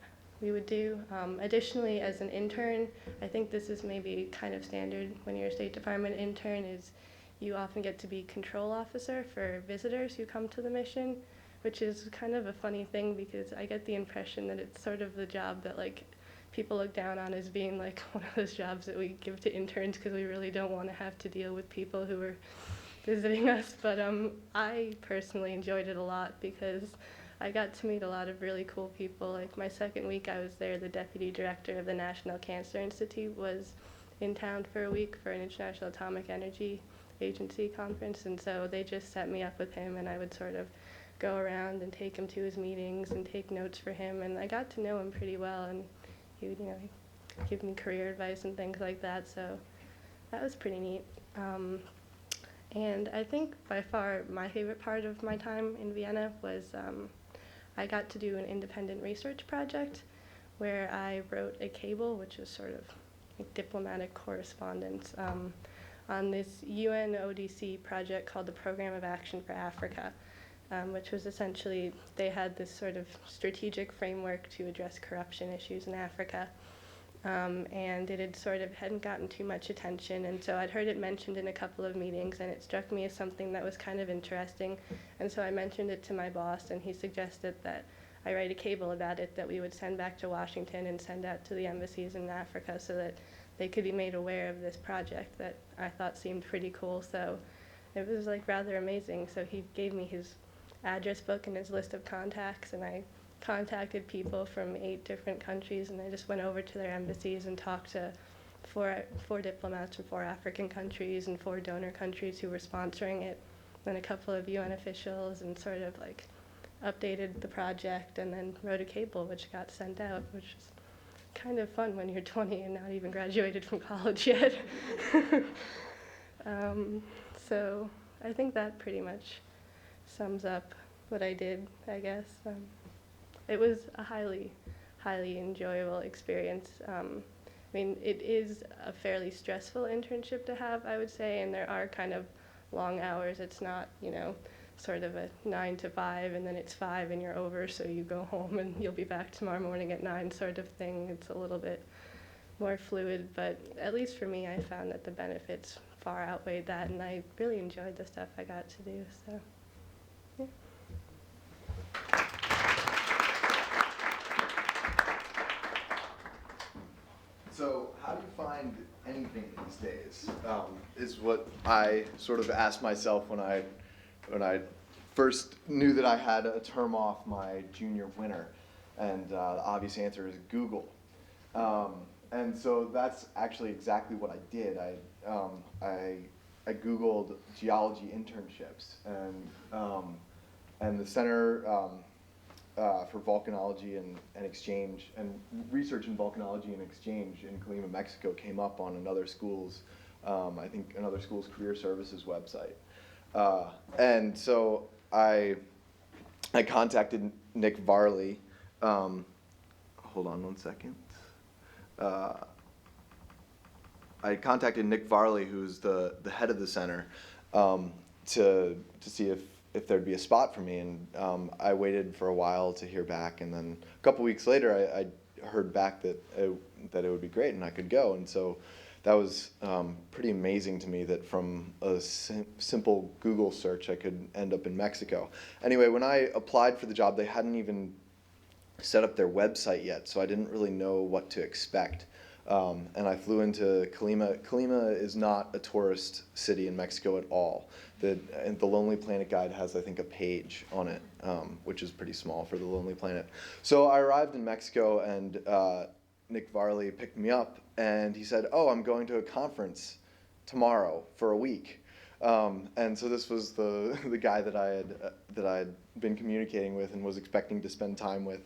we would do. Additionally, as an intern, I think this is maybe kind of standard when you're a State Department intern, is you often get to be control officer for visitors who come to the mission, which is kind of a funny thing because I get the impression that it's sort of the job that like people look down on as being like one of those jobs that we give to interns because we really don't want to have to deal with people who are visiting us. But I personally enjoyed it a lot because I got to meet a lot of really cool people. Like my second week I was there, the deputy director of the National Cancer Institute was in town for a week for an International Atomic Energy Agency conference, and so they just set me up with him, and I would sort of go around and take him to his meetings and take notes for him, and I got to know him pretty well, and he would, give me career advice and things like that, so that was pretty neat. And I think by far my favorite part of my time in Vienna was I got to do an independent research project where I wrote a cable, which is sort of like diplomatic correspondence, on this UN ODC project called the Program of Action for Africa, which was essentially, they had this sort of strategic framework to address corruption issues in Africa. And it hadn't gotten too much attention, and so I'd heard it mentioned in a couple of meetings, and it struck me as something that was kind of interesting, and so I mentioned it to my boss, and he suggested that I write a cable about it that we would send back to Washington and send out to the embassies in Africa so that they could be made aware of this project that I thought seemed pretty cool. So it was like rather amazing. So he gave me his address book and his list of contacts, and I contacted people from 8 different countries, and I just went over to their embassies and talked to four diplomats from 4 African countries and 4 donor countries who were sponsoring it, then a couple of UN officials, and sort of like updated the project, and then wrote a cable which got sent out, which is kind of fun when you're 20 and not even graduated from college yet. So I think that pretty much sums up what I did, I guess. It was a highly, highly enjoyable experience. I mean, it is a fairly stressful internship to have, I would say, and there are kind of long hours. It's not, sort of a 9 to 5 and then it's 5 and you're over, so you go home and you'll be back tomorrow morning at 9 sort of thing. It's a little bit more fluid, but at least for me, I found that the benefits far outweighed that, and I really enjoyed the stuff I got to do, so, yeah. So how do you find anything these days? Is what I sort of asked myself when I first knew that I had a term off my junior winter, and the obvious answer is Google. And so that's actually exactly what I did. I Googled geology internships, and the Center for Volcanology and Exchange and Research in Volcanology and Exchange in Colima, Mexico came up on another school's, I think another school's career services website. And so I contacted Nick Varley. Hold on one second. I contacted Nick Varley, who's the head of the center, to see if there'd be a spot for me, and I waited for a while to hear back, and then a couple weeks later I heard back that it would be great and I could go, and so that was pretty amazing to me that from a simple Google search I could end up in Mexico. Anyway, when I applied for the job, they hadn't even set up their website yet, so I didn't really know what to expect. And I flew into Colima. Colima is not a tourist city in Mexico at all. And the Lonely Planet guide has, I think, a page on it, which is pretty small for the Lonely Planet. So I arrived in Mexico, and Nick Varley picked me up, and he said, "Oh, I'm going to a conference tomorrow for a week." And so this was the guy that I had been communicating with and was expecting to spend time with.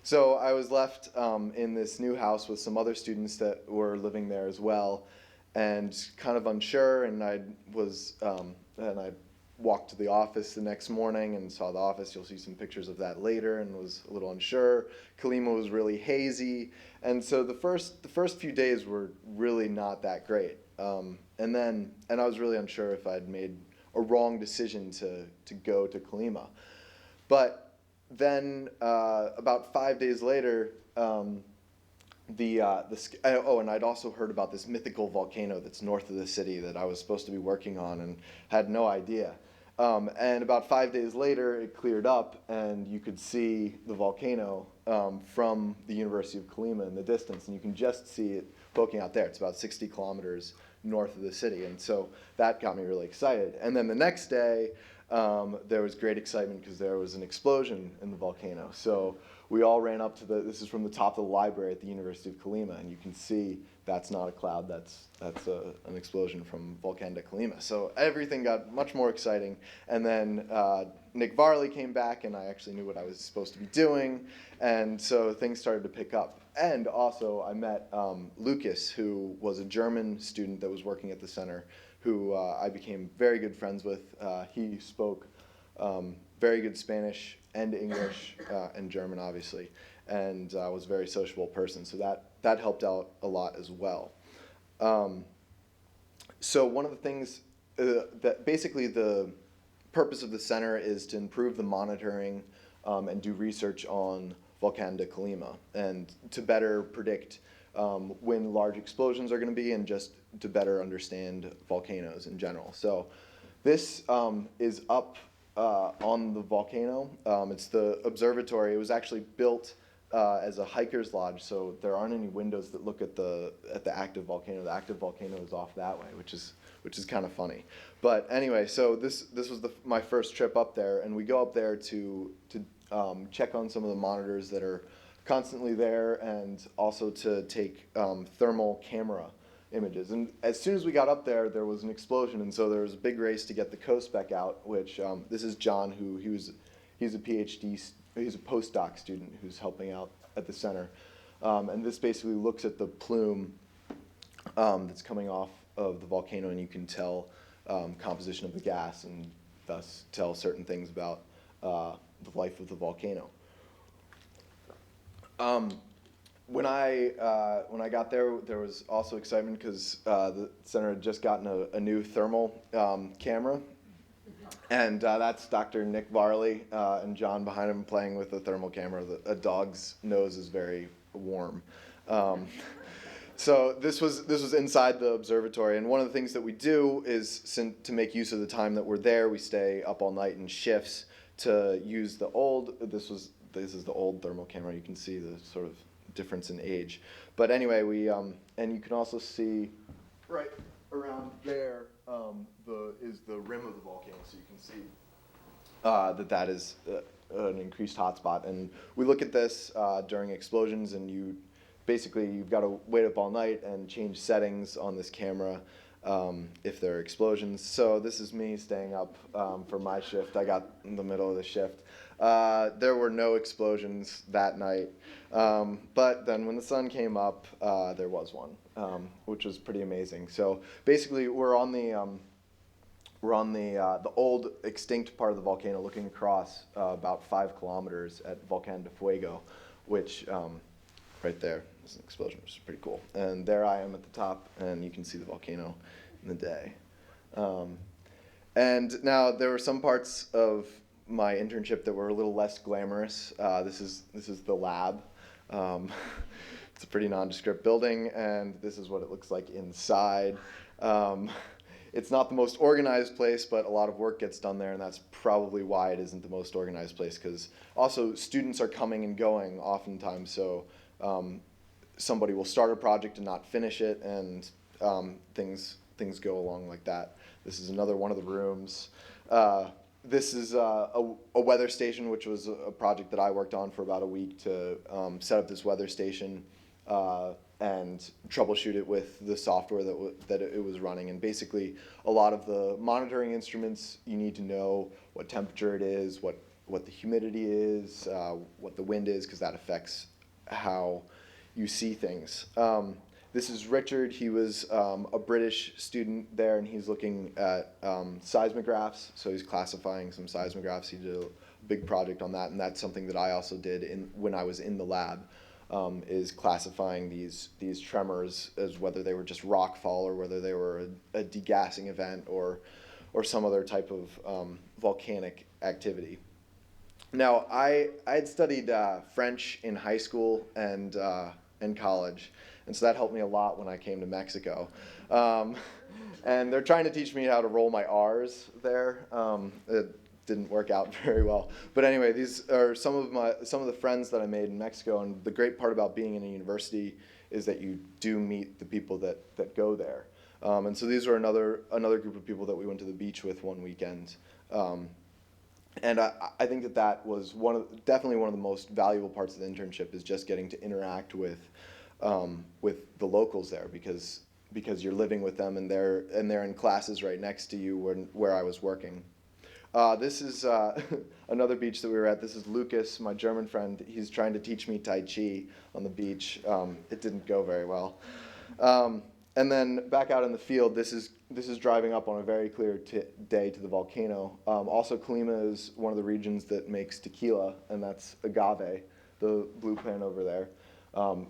So I was left in this new house with some other students that were living there as well, and kind of unsure. And I walked to the office the next morning and saw the office. You'll see some pictures of that later, and was a little unsure. Colima was really hazy, and so the first few days were really not that great. And I was really unsure if I'd made a wrong decision to go to Colima. But then about 5 days later, and I'd also heard about this mythical volcano that's north of the city that I was supposed to be working on and had no idea. And about 5 days later, it cleared up, and you could see the volcano from the University of Colima in the distance, and you can just see it poking out there. It's about 60 kilometers north of the city, and so that got me really excited. And then the next day, there was great excitement because there was an explosion in the volcano. So we all ran up to this is from the top of the library at the University of Colima, and you can see that's not a cloud, that's an explosion from Volcán de Colima. So everything got much more exciting. And then Nick Varley came back, and I actually knew what I was supposed to be doing, and so things started to pick up. And also I met Lucas, who was a German student that was working at the center, who I became very good friends with. He spoke very good Spanish and English and German, obviously, and was a very sociable person. So that helped out a lot as well. So one of the things that basically the purpose of the center is to improve the monitoring and do research on Volcán de Colima, and to better predict when large explosions are going to be, and just to better understand volcanoes in general. So this is up on the volcano. It's the observatory. It was actually built as a hiker's lodge, so there aren't any windows that look at the active volcano. The active volcano is off that way, which is kind of funny. But anyway, so this was my first trip up there, and we go up there to check on some of the monitors that are constantly there, and also to take thermal camera images. And as soon as we got up there, there was an explosion, and so there was a big race to get the co-spec out, which this is John, who he's a PhD, he's a postdoc student who's helping out at the center. And this basically looks at the plume that's coming off of the volcano, and you can tell composition of the gas, and thus tell certain things about the life of the volcano. When I got there, there was also excitement because the center had just gotten a new thermal camera, and that's Dr. Nick Varley and John behind him playing with the thermal camera. A dog's nose is very warm. So this was inside the observatory, and one of the things that we do is to make use of the time that we're there, we stay up all night in shifts to use the old. This is the old thermal camera. You can see the sort of difference in age. But anyway, and you can also see right around there is the rim of the volcano, so you can see that is an increased hotspot. And we look at this during explosions, and you've got to wait up all night and change settings on this camera if there are explosions. So this is me staying up for my shift. I got in the middle of the shift. There were no explosions that night, but then when the sun came up, there was one, which was pretty amazing. So basically, we're on the old extinct part of the volcano, looking across about 5 kilometers at Volcán de Fuego, which right there is an explosion, which is pretty cool. And there I am at the top, and you can see the volcano in the day. And now there were some parts of my internship that were a little less glamorous. This is the lab. It's a pretty nondescript building, and this is what it looks like inside. It's not the most organized place, but a lot of work gets done there, and that's probably why it isn't the most organized place, because also students are coming and going oftentimes, so somebody will start a project and not finish it, and things go along like that. This is another one of the rooms. This is a weather station, which was a project that I worked on for about a week to set up this weather station and troubleshoot it with the software that it was running. And basically, a lot of the monitoring instruments, you need to know what temperature it is, what the humidity is, what the wind is, because that affects how you see things. This is Richard. He was a British student there, and he's looking at seismographs. So he's classifying some seismographs. He did a big project on that, and that's something that I also did when I was in the lab, is classifying these tremors as whether they were just rock fall or whether they were a degassing event or some other type of volcanic activity. Now, I had studied French in high school and college, and so that helped me a lot when I came to Mexico. And they're trying to teach me how to roll my R's there. It didn't work out very well. But anyway, these are some of the friends that I made in Mexico, and the great part about being in a university is that you do meet the people that go there. And so these were another group of people that we went to the beach with one weekend. And I think that was definitely one of the most valuable parts of the internship, is just getting to interact with the locals there, because you're living with them and they're in classes right next to you where I was working. This is another beach that we were at. This is Lucas, my German friend. He's trying to teach me Tai Chi on the beach. It didn't go very well. And then back out in the field, this is driving up on a very clear day to the volcano. Also, Colima is one of the regions that makes tequila, and that's agave, the blue plant over there,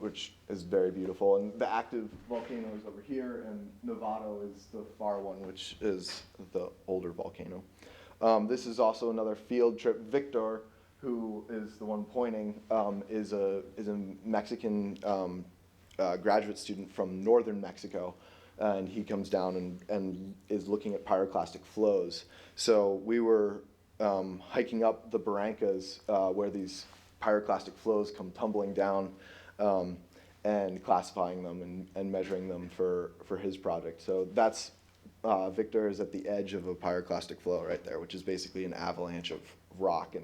which is very beautiful. And the active volcano is over here, and Novato is the far one, which is the older volcano. This is also another field trip. Victor, who is the one pointing, is a Mexican graduate student from northern Mexico, and he comes down and is looking at pyroclastic flows. So we were hiking up the barrancas where these pyroclastic flows come tumbling down, and classifying them and measuring them for his project. So that's Victor is at the edge of a pyroclastic flow right there, which is basically an avalanche of rock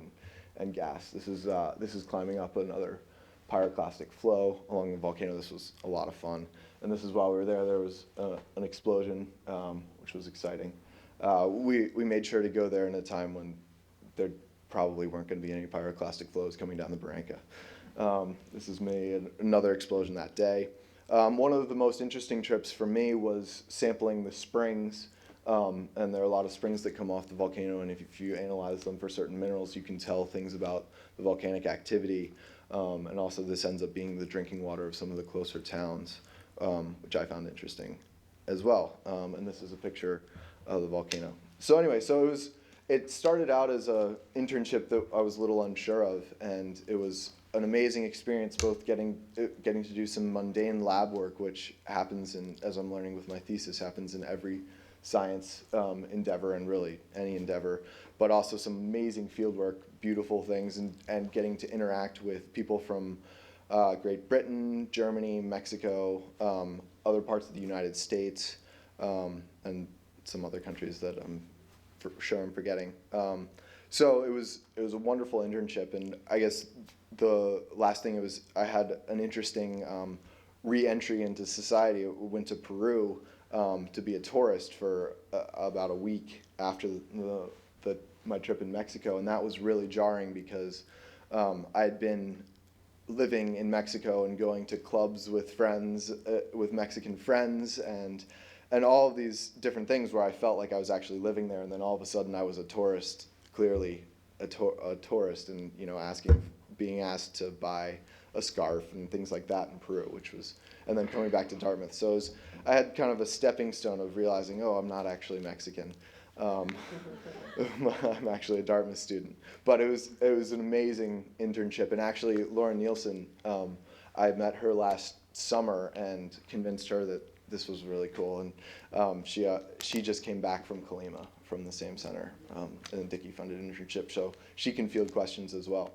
and gas. This is climbing up another pyroclastic flow along the volcano. This was a lot of fun. And this is while we were there was an explosion, which was exciting. We made sure to go there in a time when there probably weren't going to be any pyroclastic flows coming down the barranca. This is me, and another explosion that day. One of the most interesting trips for me was sampling the springs, and there are a lot of springs that come off the volcano, and if you analyze them for certain minerals, you can tell things about the volcanic activity. And also this ends up being the drinking water of some of the closer towns, which I found interesting as well. And this is a picture of the volcano. So anyway, it started out as an internship that I was a little unsure of, and it was an amazing experience, both getting to do some mundane lab work, which happens as I'm learning with my thesis, happens in every science endeavor and really any endeavor, but also some amazing field work, beautiful things, and getting to interact with people from Great Britain, Germany, Mexico, other parts of the United States, and some other countries that I'm forgetting. So it was a wonderful internship, and I guess the last thing I had an interesting re-entry into society. I went to Peru to be a tourist for about a week after my trip in Mexico, and that was really jarring because I had been living in Mexico and going to clubs with friends, with Mexican friends, and all of these different things where I felt like I was actually living there, and then all of a sudden I was a tourist, clearly a tourist, and being asked to buy a scarf and things like that in Peru, and then coming back to Dartmouth. So I had kind of a stepping stone of realizing, I'm not actually Mexican. I'm actually a Dartmouth student. But it was an amazing internship, and actually Lauren Nielsen, I met her last summer and convinced her that this was really cool, and she just came back from Colima, from the same center, and Dickey funded internship, so she can field questions as well.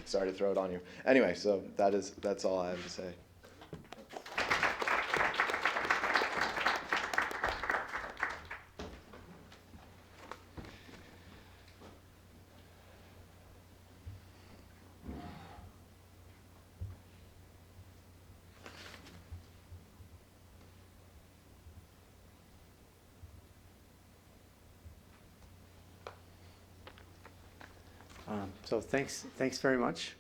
Sorry to throw it on you. Anyway, so that's all I have to say. So thanks very much.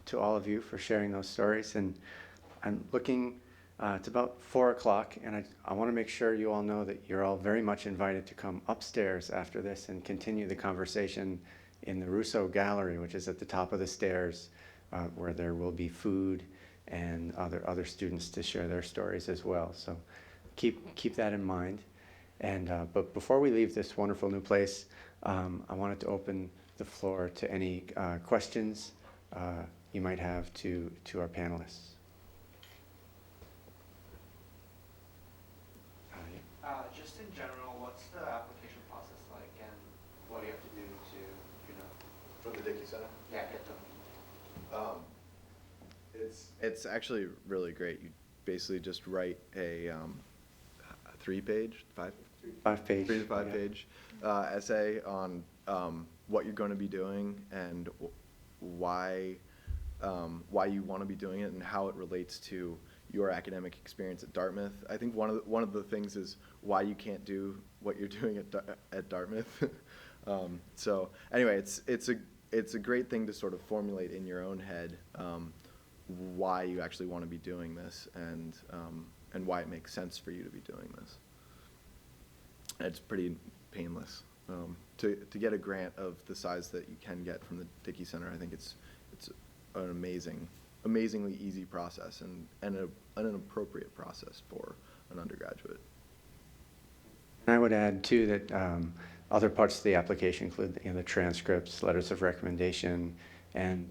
to all of you for sharing those stories. And I'm looking, it's about 4 o'clock, and I want to make sure you all know that you're all very much invited to come upstairs after this and continue the conversation in the Rousseau Gallery, which is at the top of the stairs, where there will be food and other students to share their stories as well. So keep that in mind. And but before we leave this wonderful new place, I wanted to open the floor to any questions you might have to our panelists. Just in general, what's the application process like, and what do you have to do to, For the Dickey Center? get them? It's actually really great. You basically just write a 3-page, 5-page. 3 to 5 page essay on what you're going to be doing and why you want to be doing it and how it relates to your academic experience at Dartmouth. I think one of the things is why you can't do what you're doing at Dartmouth. So anyway, it's a great thing to sort of formulate in your own head why you actually want to be doing this and why it makes sense for you to be doing this. It's pretty painless. To get a grant of the size that you can get from the Dickey Center, I think it's an amazingly easy process and an appropriate process for an undergraduate. And I would add too that other parts of the application include the transcripts, letters of recommendation, and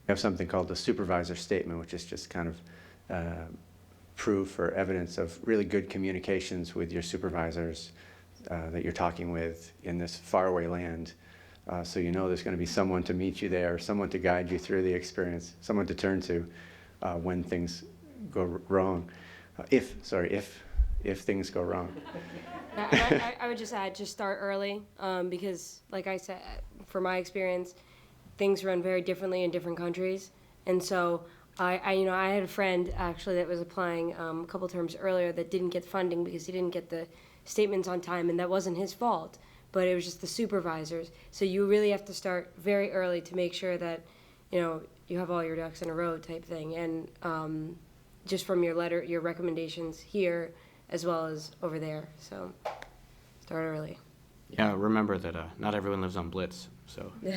we have something called the supervisor statement, which is just kind of proof or evidence of really good communications with your supervisors that you're talking with in this faraway land. So you know there's going to be someone to meet you there, someone to guide you through the experience, someone to turn to when things go wrong. If things go wrong. I would just add, just start early, because like I said, from my experience, things run very differently in different countries. And so I had a friend actually that was applying a couple terms earlier that didn't get funding because he didn't get the statements on time, and that wasn't his fault, but it was just the supervisors. So you really have to start very early to make sure that, you have all your ducks in a row type thing. And just from your recommendations here, as well as over there. So start early. Yeah, remember that not everyone lives on Blitz, so, Do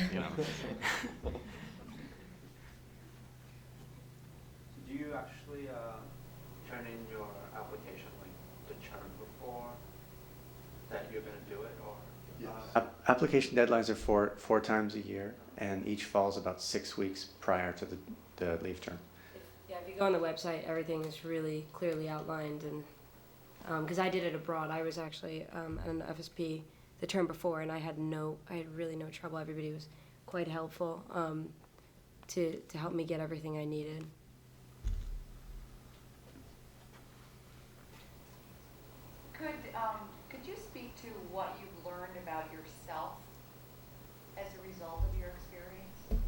you actually turn in your application like the term before that you're going to do it, or? Yes. Application deadlines are four times a year, and each falls about 6 weeks prior to the leave term. Yeah, if you go on the website, everything is really clearly outlined. And because I did it abroad, I was actually at an FSP the term before, and I had really no trouble. Everybody was quite helpful to help me get everything I needed. Could you speak to what you've learned about yourself as a result of your experience?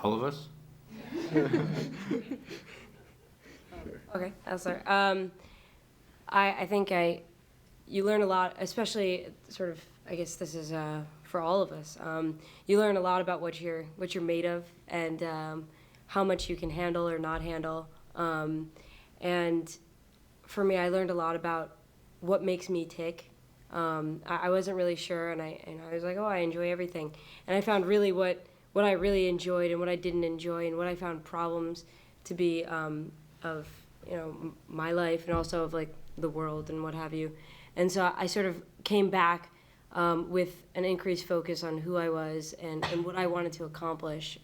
All of us? Okay, I'll start. I think you learn a lot, especially sort of, I guess this is for all of us. You learn a lot about what you're made of and how much you can handle or not handle. And for me, I learned a lot about what makes me tick. I wasn't really sure, and I was like, I enjoy everything. And I found really what I really enjoyed and what I didn't enjoy, and what I found problems to be of my life and also of like the world and what have you. And so I sort of came back with an increased focus on who I was and what I wanted to accomplish,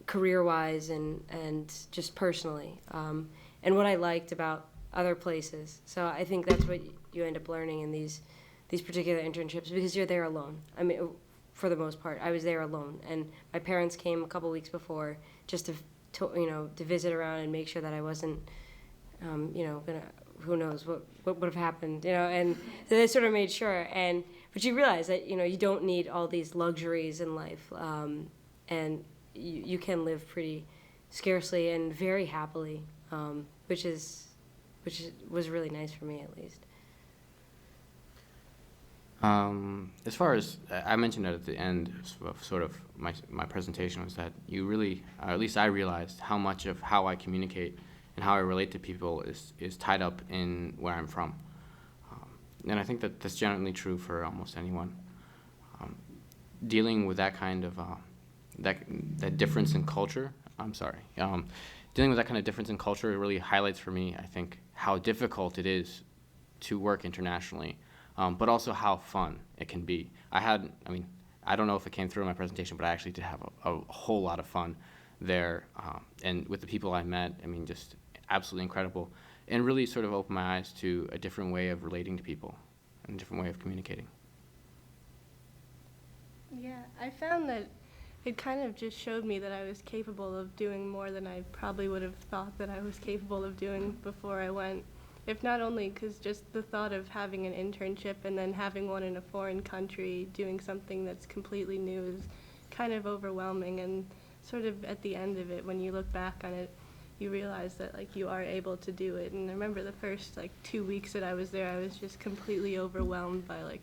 career-wise and just personally, and what I liked about other places. So I think that's what you end up learning in these particular internships, because you're there alone. I mean, for the most part, I was there alone, and my parents came a couple weeks before just to visit around and make sure that I wasn't, who knows what would have happened, and so they sort of made sure. But you realize that you don't need all these luxuries in life, and you can live pretty scarcely and very happily, which was really nice for me, at least. As far as I mentioned at the end of sort of my presentation was that you really, or at least I realized how much of how I communicate and how I relate to people is tied up in where I'm from. And I think that that's generally true for almost anyone. Dealing with that kind of that difference in culture, dealing with that kind of difference in culture really highlights for me, I think, how difficult it is to work internationally, but also how fun it can be. I don't know if it came through in my presentation, but I actually did have a whole lot of fun there, and with the people I met, just absolutely incredible, and really sort of opened my eyes to a different way of relating to people and a different way of communicating. Yeah, I found that it kind of just showed me that I was capable of doing more than I probably would have thought that I was capable of doing before I went. If not only because just the thought of having an internship and then having one in a foreign country, doing something that's completely new is kind of overwhelming, and sort of at the end of it, when you look back on it, you realize that you are able to do it. And I remember the first 2 weeks that I was there, I was just completely overwhelmed by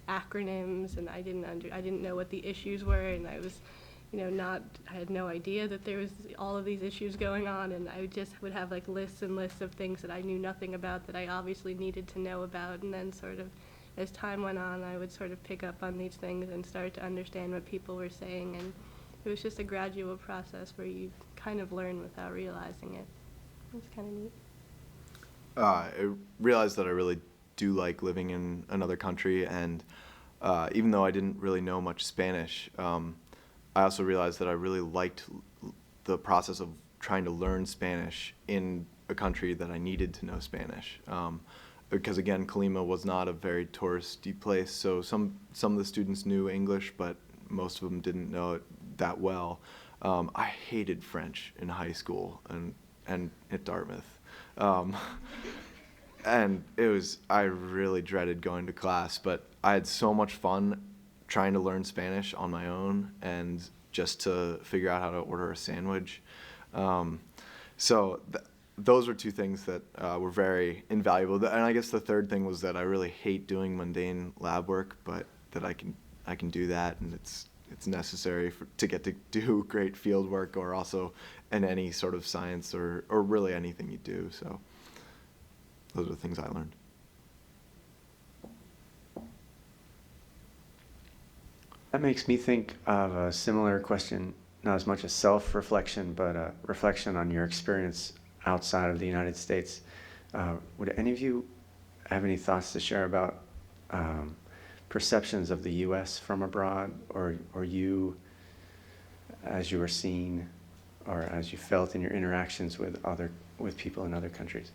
acronyms, and I didn't know what the issues were, and I was I had no idea that there was all of these issues going on, and I just would have lists and lists of things that I knew nothing about that I obviously needed to know about, and then sort of as time went on, I would sort of pick up on these things and start to understand what people were saying, and it was just a gradual process where you kind of learn without realizing it. It was kind of neat. I realized that I really do like living in another country, and even though I didn't really know much Spanish, I also realized that I really liked the process of trying to learn Spanish in a country that I needed to know Spanish. Because again, Colima was not a very touristy place, so some of the students knew English, but most of them didn't know it that well. I hated French in high school and at Dartmouth. And I really dreaded going to class, but I had so much fun trying to learn Spanish on my own and just to figure out how to order a sandwich. Those were two things that were very invaluable. And I guess the third thing was that I really hate doing mundane lab work, but that I can do that, and it's necessary to get to do great field work, or also in any sort of science or really anything you do. So those are the things I learned. That makes me think of a similar question, not as much a self-reflection, but a reflection on your experience outside of the United States. Would any of you have any thoughts to share about perceptions of the U.S. from abroad, or you, as you were seen, or as you felt in your interactions with people in other countries?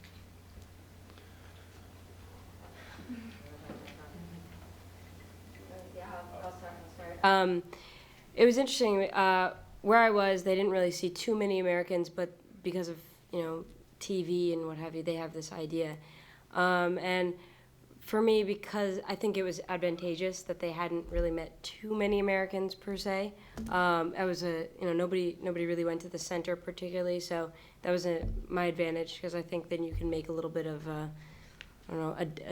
It was interesting. Where I was, they didn't really see too many Americans, but because of TV and what have you, they have this idea. And for me, because I think it was advantageous that they hadn't really met too many Americans per se. I was nobody really went to the center particularly, so that was my advantage, because I think then you can make a little bit of a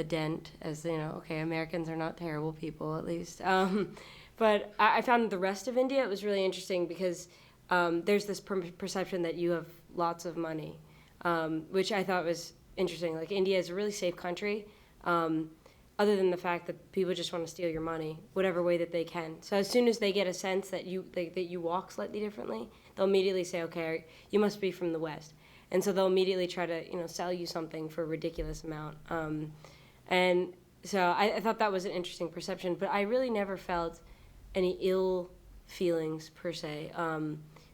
dent, as okay, Americans are not terrible people, at least. But I found the rest of India, it was really interesting, because there's this perception that you have lots of money, which I thought was interesting. India is a really safe country, other than the fact that people just want to steal your money, whatever way that they can. So as soon as they get a sense that you walk slightly differently, they'll immediately say, okay, you must be from the West. And so they'll immediately try to sell you something for a ridiculous amount. And so I thought that was an interesting perception, but I really never felt any ill feelings per se.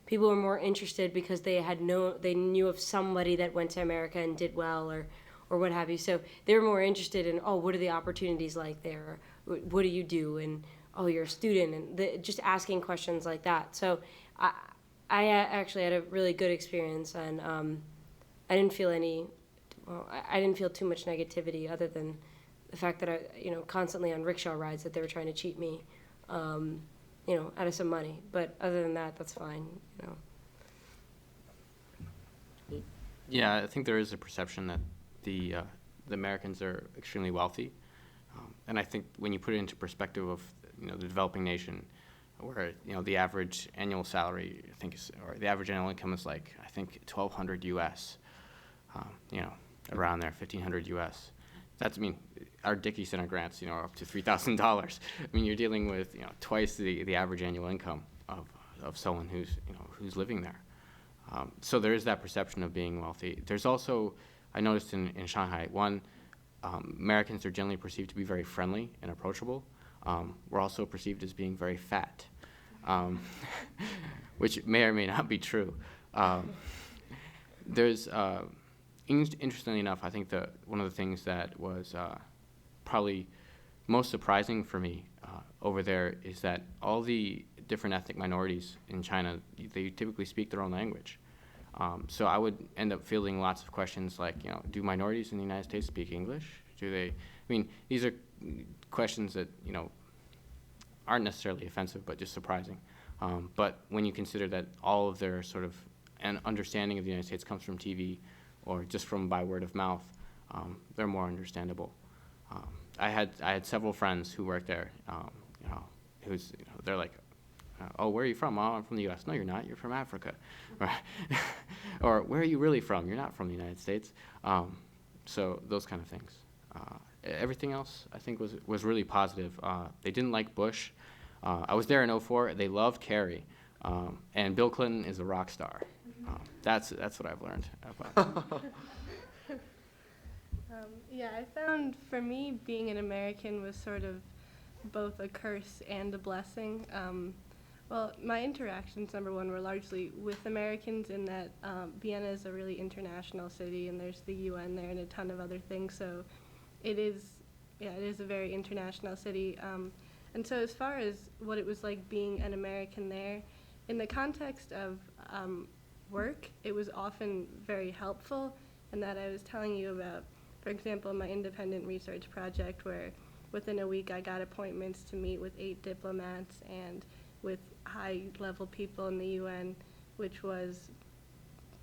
People were more interested because they knew of somebody that went to America and did well, or what have you. So they were more interested in, what are the opportunities like there? Or, what do you do? And, you're a student, and just asking questions like that. So I actually had a really good experience, and I didn't feel too much negativity, other than the fact that I, constantly on rickshaw rides that they were trying to cheat me, out of some money. But other than that, that's fine, Yeah, I think there is a perception that the Americans are extremely wealthy, And I think when you put it into perspective of the developing nation, where the average annual salary or the average annual income is like I think 1,200 U.S. Around there 1,500 U.S. Our Dickey Center grants are up to $3,000. You're dealing with twice the average annual income of someone who's living there. So there is that perception of being wealthy. There's also, I noticed in Shanghai, Americans are generally perceived to be very friendly and approachable. We're also perceived as being very fat, which may or may not be true. Interestingly enough, I think one of the things that was probably most surprising for me over there is that all the different ethnic minorities in China, they typically speak their own language. So I would end up fielding lots of questions like, do minorities in the United States speak English? These are questions that, aren't necessarily offensive, but just surprising. But when you consider that all of their sort of an understanding of the United States comes from TV or just from by word of mouth, they're more understandable. I had several friends who worked there, they're like, oh, where are you from? Oh, I'm from the U.S. No, you're not. You're from Africa. Or where are you really from? You're not from the United States. So those kind of things. Everything else, I think, was really positive. They didn't like Bush. I was there in '04. They loved Kerry. And Bill Clinton is a rock star. That's what I've learned about. Yeah, I found for me being an American was sort of both a curse and a blessing. Well, my interactions, number one, were largely with Americans in that Vienna is a really international city, and there's the UN there and a ton of other things. So it is a very international city. And so as far as what it was like being an American there, in the context of work, it was often very helpful, and that I was telling you about, for example, my independent research project where within a week I got appointments to meet with 8 diplomats and with high-level people in the UN, which was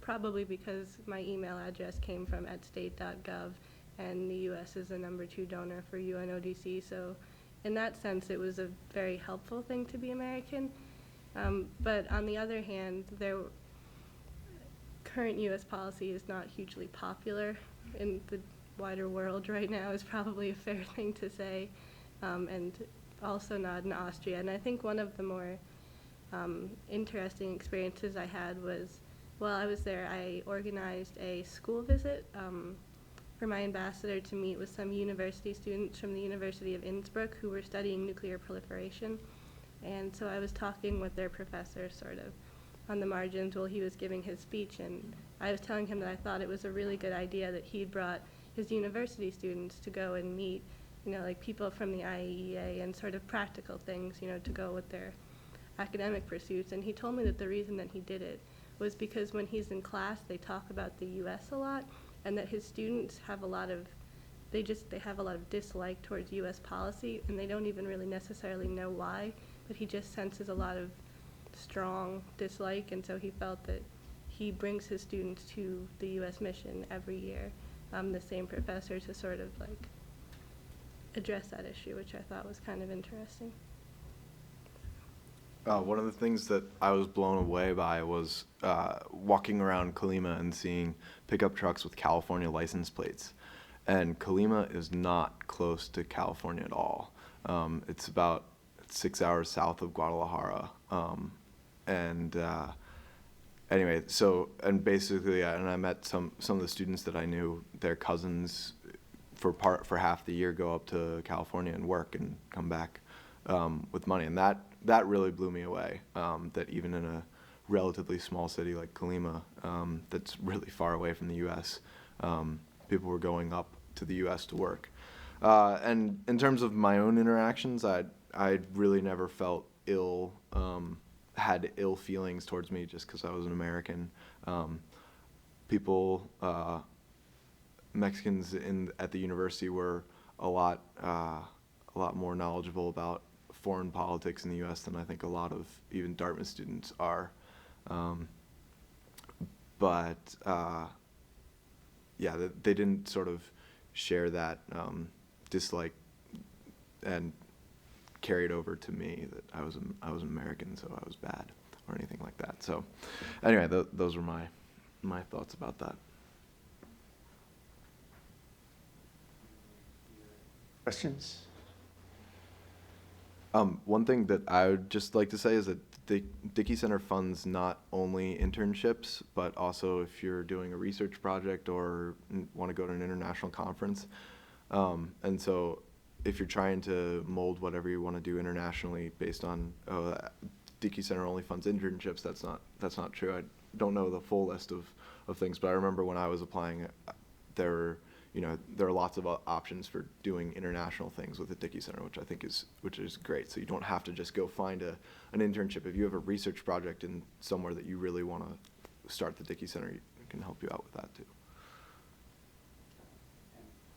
probably because my email address came from @state.gov, and the U.S. is the #2 donor for UNODC. So in that sense, it was a very helpful thing to be American. But on the other hand, current U.S. policy is not hugely popular in the wider world right now, is probably a fair thing to say, and also not in Austria. And I think one of the more interesting experiences I had was, while I was there, I organized a school visit for my ambassador to meet with some university students from the University of Innsbruck who were studying nuclear proliferation. And so I was talking with their professor sort of on the margins while he was giving his speech, and I was telling him that I thought it was a really good idea that he'd brought his university students to go and meet, like people from the IAEA and sort of practical things, to go with their academic pursuits. And he told me that the reason that he did it was because when he's in class, they talk about the U.S. a lot, and that his students have a lot of dislike towards U.S. policy, and they don't even really necessarily know why, but he just senses a lot of strong dislike, and so he felt that he brings his students to the U.S. mission every year, the same professor, to sort of like address that issue, which I thought was kind of interesting. One of the things that I was blown away by was walking around Colima and seeing pickup trucks with California license plates. And Colima is not close to California at all. It's about 6 hours south of Guadalajara. Anyway, and basically, and I met some of the students that I knew, their cousins for half the year go up to California and work and come back with money. And that really blew me away, that even in a relatively small city like Colima, that's really far away from the U.S., people were going up to the U.S. to work. And in terms of my own interactions, I really never felt had ill feelings towards me just because I was an American. Mexicans at the university were a lot more knowledgeable about foreign politics in the U.S. than I think a lot of even Dartmouth students are. They didn't sort of share that dislike and carried over to me that I was American, so I was bad or anything like that. So anyway, those were my thoughts about that. Questions? One thing that I would just like to say is that the Dickey Center funds not only internships, but also if you're doing a research project or want to go to an international conference. And so if you're trying to mold whatever you want to do internationally based on Dickey Center only funds internships, that's not true. I don't know the full list of things, but I remember when I was applying, there are lots of options for doing international things with the Dickey Center, which I think is great. So you don't have to just go find an internship. If you have a research project in somewhere that you really want to start, the Dickey Center can help you out with that too.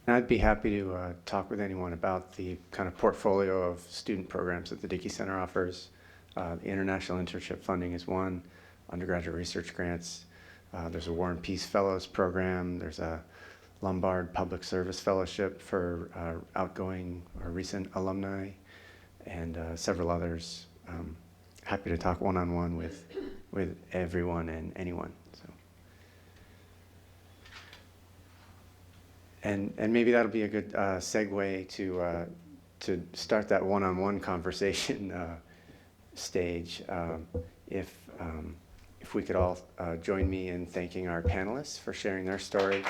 And I'd be happy to talk with anyone about the kind of portfolio of student programs that the Dickey Center offers. The International Internship Funding is one, undergraduate research grants. There's a War and Peace Fellows program. There's a Lombard Public Service Fellowship for outgoing or recent alumni, and several others. Happy to talk one-on-one with everyone and anyone. So, and maybe that'll be a good segue to start that one-on-one conversation stage. If we could all join me in thanking our panelists for sharing their story.